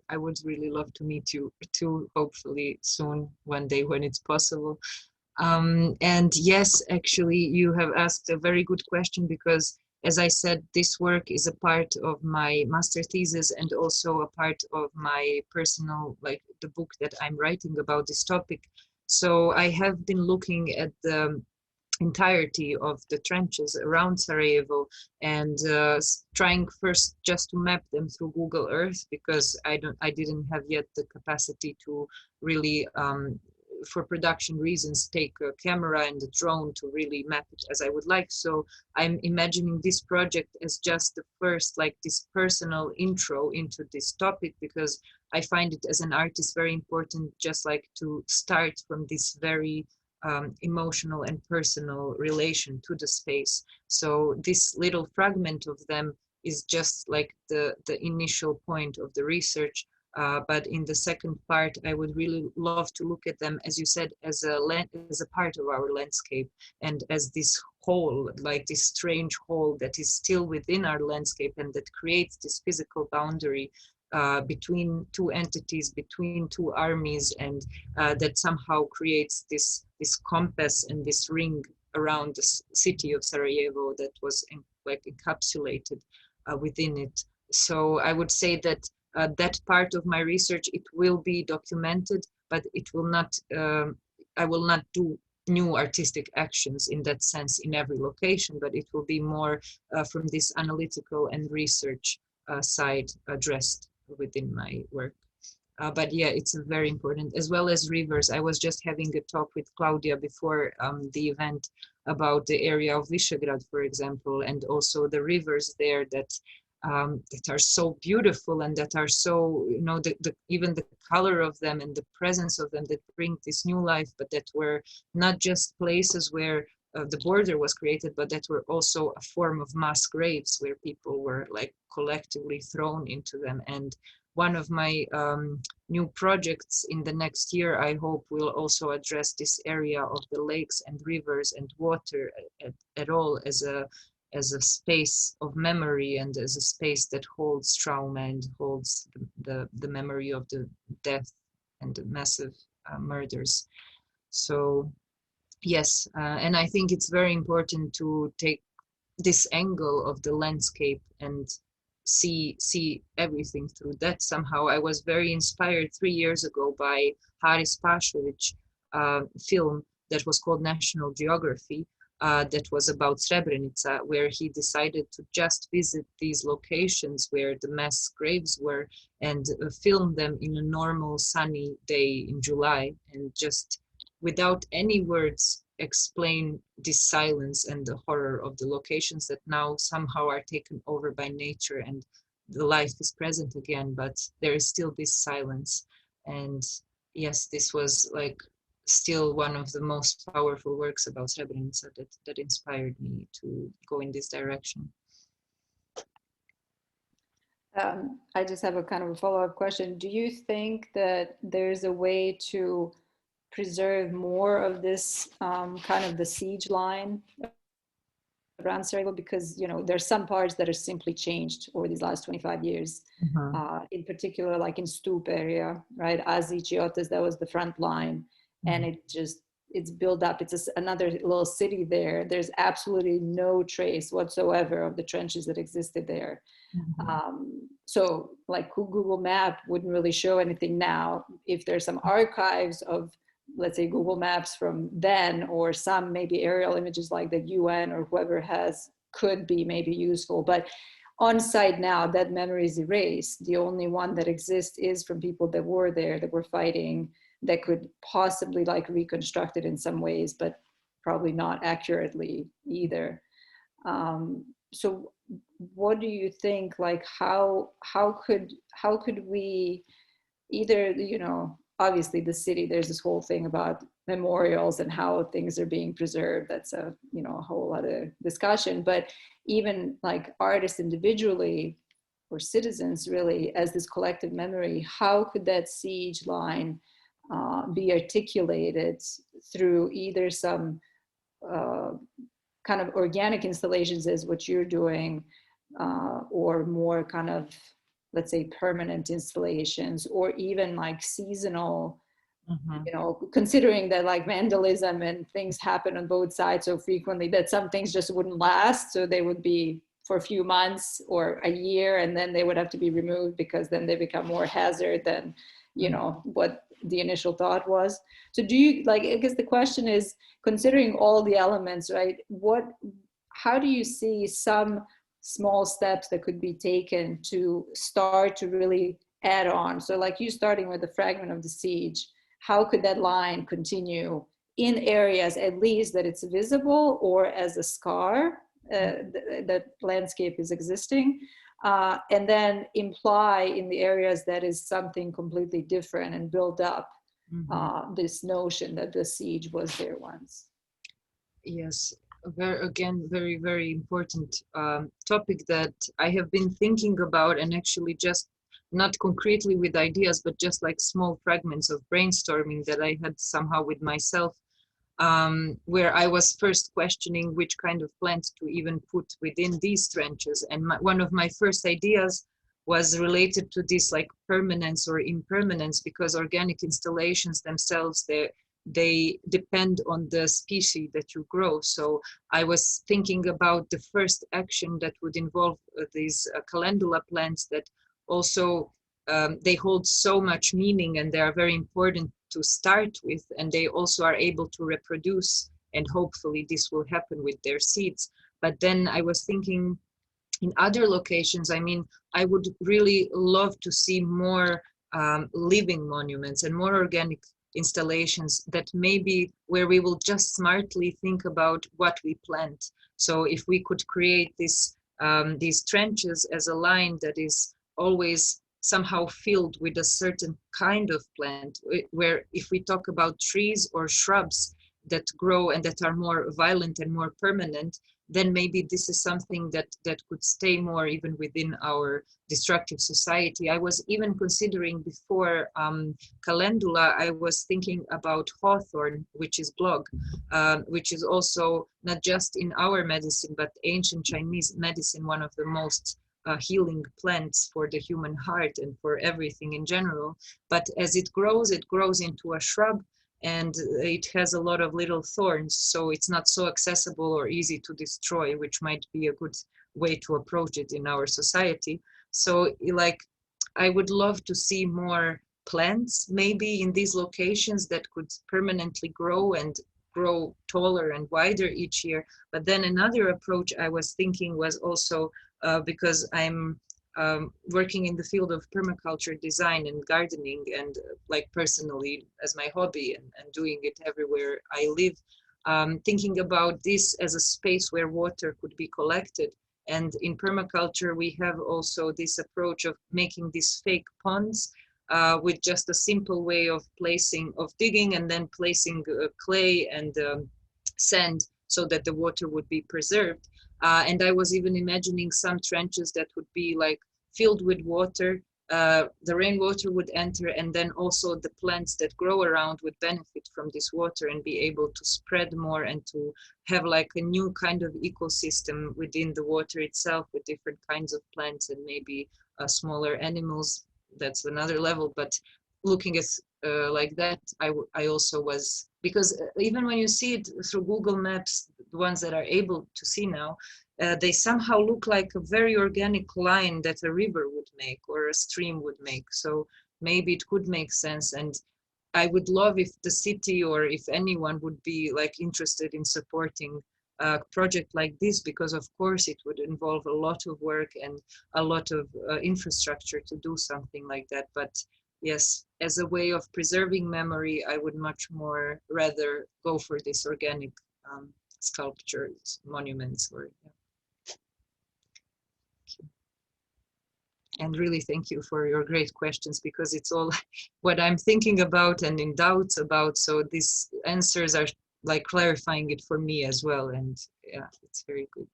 I would really love to meet you too, hopefully soon, one day when it's possible. And yes, actually, you have asked a very good question, because as I said, this work is a part of my master thesis and also a part of my personal, like the book that I'm writing about this topic. So I have been looking at the entirety of the trenches around Sarajevo and trying first just to map them through Google Earth, because I didn't have yet the capacity to really for production reasons take a camera and a drone to really map it as I would like. So I'm imagining this project as just the first, like this personal intro into this topic, because I find it as an artist very important just like to start from this very emotional and personal relation to the space. So this little fragment of them is just like the initial point of the research. But in the second part, I would really love to look at them, as you said, as a part of our landscape, and as this whole, like this strange whole that is still within our landscape and that creates this physical boundary between two entities, between two armies, and that somehow creates this compass and this ring around the city of Sarajevo that was like encapsulated within it. So I would say that that part of my research, it will be documented, but it will not, I will not do new artistic actions in that sense in every location, but it will be more from this analytical and research side addressed within my work. But yeah, it's very important, as well as rivers. I was just having a talk with Claudia before the event about the area of Visegrad, for example, and also the rivers there that are so beautiful and that are so, you know, even the color of them and the presence of them that bring this new life, but that were not just places where the border was created, but that were also a form of mass graves where people were like collectively thrown into them. And one of my new projects in the next year, I hope, will also address this area of the lakes and rivers and water at all as a space of memory and as a space that holds trauma and holds the memory of the death and the massive murders. So yes, and I think it's very important to take this angle of the landscape and see everything through that. Somehow I was very inspired 3 years ago by Haris Pašović film that was called National Geography, that was about Srebrenica, where he decided to just visit these locations where the mass graves were and film them in a normal sunny day in July, and just without any words explain this silence and the horror of the locations that now somehow are taken over by nature and the life is present again, but there is still this silence. And yes, this was like still one of the most powerful works about Srebrenica that inspired me to go in this direction. I just have a kind of a follow-up question. Do you think that there's a way to preserve more of this kind of the siege line around Sarajevo? Because, you know, there's some parts that are simply changed over these last 25 years, in particular, like in Stup area, right? Azić, Otes, that was the front line. And it's built up. It's another little city there. There's absolutely no trace whatsoever of the trenches that existed there. So like Google Map wouldn't really show anything now. If there's some archives of, let's say, Google Maps from then, or some maybe aerial images like the UN or whoever has, could be maybe useful. But on site now, that memory is erased. The only one that exists is from people that were there, that were fighting, that could possibly like reconstruct it in some ways, but probably not accurately either. So what do you think, like how could we either, you know, obviously the city, there's this whole thing about memorials and how things are being preserved. That's a, you know, a whole other discussion, but even like artists individually or citizens really as this collective memory, how could that siege line be articulated through either some kind of organic installations as what you're doing, or more kind of, let's say, permanent installations, or even like seasonal, you know, considering that like vandalism and things happen on both sides so frequently that some things just wouldn't last. So they would be for a few months or a year, and then they would have to be removed because then they become more hazard than, you know, what the initial thought was. So do you, like, I guess the question is, considering all the elements, right, how do you see some small steps that could be taken to start to really add on? So like you starting with the fragment of the siege, how could that line continue in areas at least that it's visible, or as a scar that landscape is existing, and then imply in the areas that is something completely different and build up this notion that the siege was there once? Yes, very, very important topic that I have been thinking about, and actually just not concretely with ideas, but just like small fragments of brainstorming that I had somehow with myself, where I was first questioning which kind of plants to even put within these trenches. And one of my first ideas was related to this like permanence or impermanence, because organic installations themselves, they depend on the species that you grow. So I was thinking about the first action that would involve these calendula plants that also they hold so much meaning, and they are very important to start with, and they also are able to reproduce, and hopefully this will happen with their seeds. But then I was thinking in other locations, I mean, I would really love to see more living monuments and more organic installations that maybe where we will just smartly think about what we plant. So if we could create this these trenches as a line that is always somehow filled with a certain kind of plant, where if we talk about trees or shrubs, that grow and that are more violent and more permanent, then maybe this is something that could stay more even within our destructive society. I was even considering before calendula, I was thinking about hawthorn, which is blog, which is also not just in our medicine, but ancient Chinese medicine, one of the most healing plants for the human heart and for everything in general. But as it grows into a shrub, and it has a lot of little thorns, so it's not so accessible or easy to destroy, which might be a good way to approach it in our society. So like, I would love to see more plants maybe in these locations that could permanently grow and grow taller and wider each year. But then another approach I was thinking was also, because I'm working in the field of permaculture design and gardening, and like personally as my hobby, and doing it everywhere I live, thinking about this as a space where water could be collected. And in permaculture, we have also this approach of making these fake ponds with just a simple way of digging and then placing clay and sand so that the water would be preserved. And I was even imagining some trenches that would be like filled with water. The rainwater would enter, and then also the plants that grow around would benefit from this water and be able to spread more and to have like a new kind of ecosystem within the water itself, with different kinds of plants and maybe smaller animals. That's another level. But looking at like that, I also was, because even when you see it through Google Maps, the ones that are able to see now, they somehow look like a very organic line that a river would make or a stream would make. So maybe it could make sense. And I would love if the city or if anyone would be like interested in supporting a project like this, because of course it would involve a lot of work and a lot of infrastructure to do something like that. But yes, as a way of preserving memory, I would much more rather go for this organic sculptures, monuments, or and really thank you for your great questions, because it's all what I'm thinking about and in doubts about. So these answers are like clarifying it for me as well. And yeah, it's very good.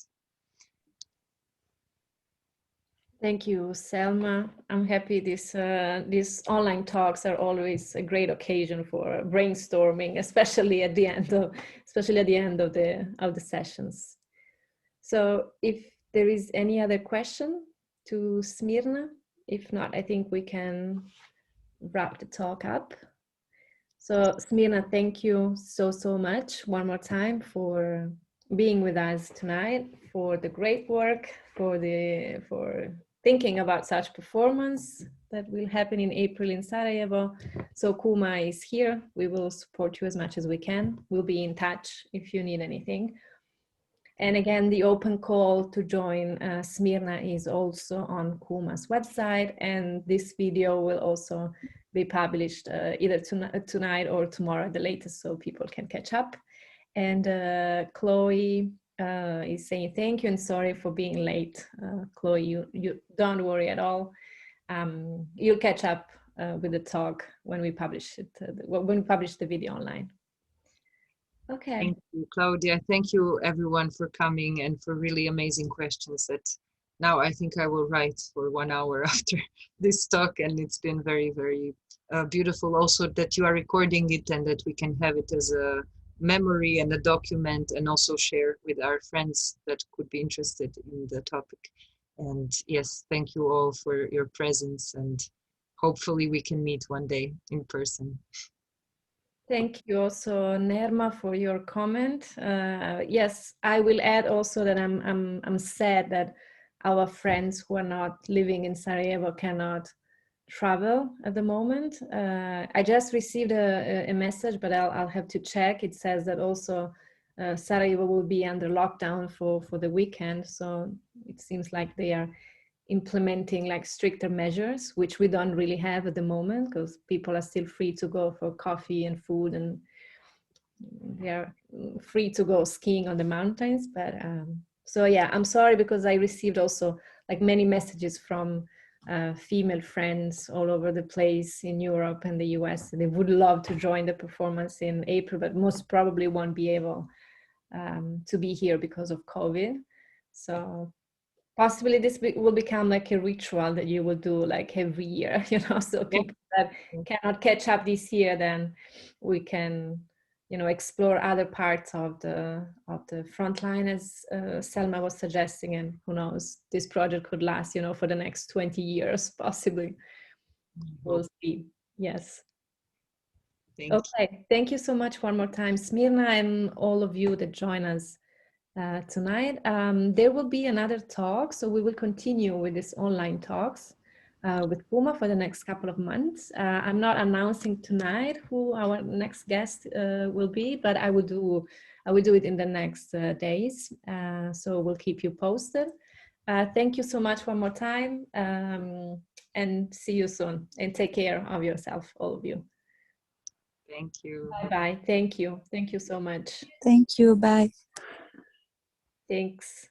Thank you, Selma. I'm happy these online talks are always a great occasion for brainstorming, especially at the end of the sessions. So if there is any other question to Smirna, if not, I think we can wrap the talk up. So Smirna, thank you so much one more time for being with us tonight, for the great work, for thinking about such performance that will happen in April in Sarajevo. So Kuma is here. We will support you as much as we can. We'll be in touch if you need anything. And again, the open call to join Smirna is also on Kuma's website, and this video will also be published either tonight or tomorrow at the latest, so people can catch up. And Chloe is saying thank you and sorry for being late. Chloe, you don't worry at all. You'll catch up with the talk when we publish it, when we publish the video online. Okay. Thank you, Claudia. Thank you, everyone, for coming and for really amazing questions that now I think I will write for 1 hour after this talk. And it's been very, very beautiful also that you are recording it and that we can have it as a memory and a document, and also share with our friends that could be interested in the topic. And yes, thank you all for your presence, and hopefully we can meet one day in person. Thank you also, Nerma, for your comment. Yes, I will add also that I'm sad that our friends who are not living in Sarajevo cannot travel at the moment. I just received a message, but I'll have to check. It says that also Sarajevo will be under lockdown for the weekend. So it seems like they are implementing like stricter measures, which we don't really have at the moment, because people are still free to go for coffee and food, and they are free to go skiing on the mountains. But so yeah, I'm sorry, because I received also like many messages from female friends all over the place in Europe and the US. They would love to join the performance in April, but most probably won't be able to be here because of COVID. So possibly this will become like a ritual that you will do like every year, you know, so people that cannot catch up this year, then we can, you know, explore other parts of the front line, as Selma was suggesting, and who knows, this project could last, you know, for the next 20 years, possibly. We'll see. Yes. Okay, thank you so much one more time, Smirna, and all of you that join us tonight. There will be another talk, so we will continue with these online talks with Kuma for the next couple of months. I'm not announcing tonight who our next guest will be, but I will do it in the next days. So we'll keep you posted. Thank you so much one more time, and see you soon. And take care of yourself, all of you. Thank you. Bye-bye. Thank you. Thank you so much. Thank you. Bye. Thanks.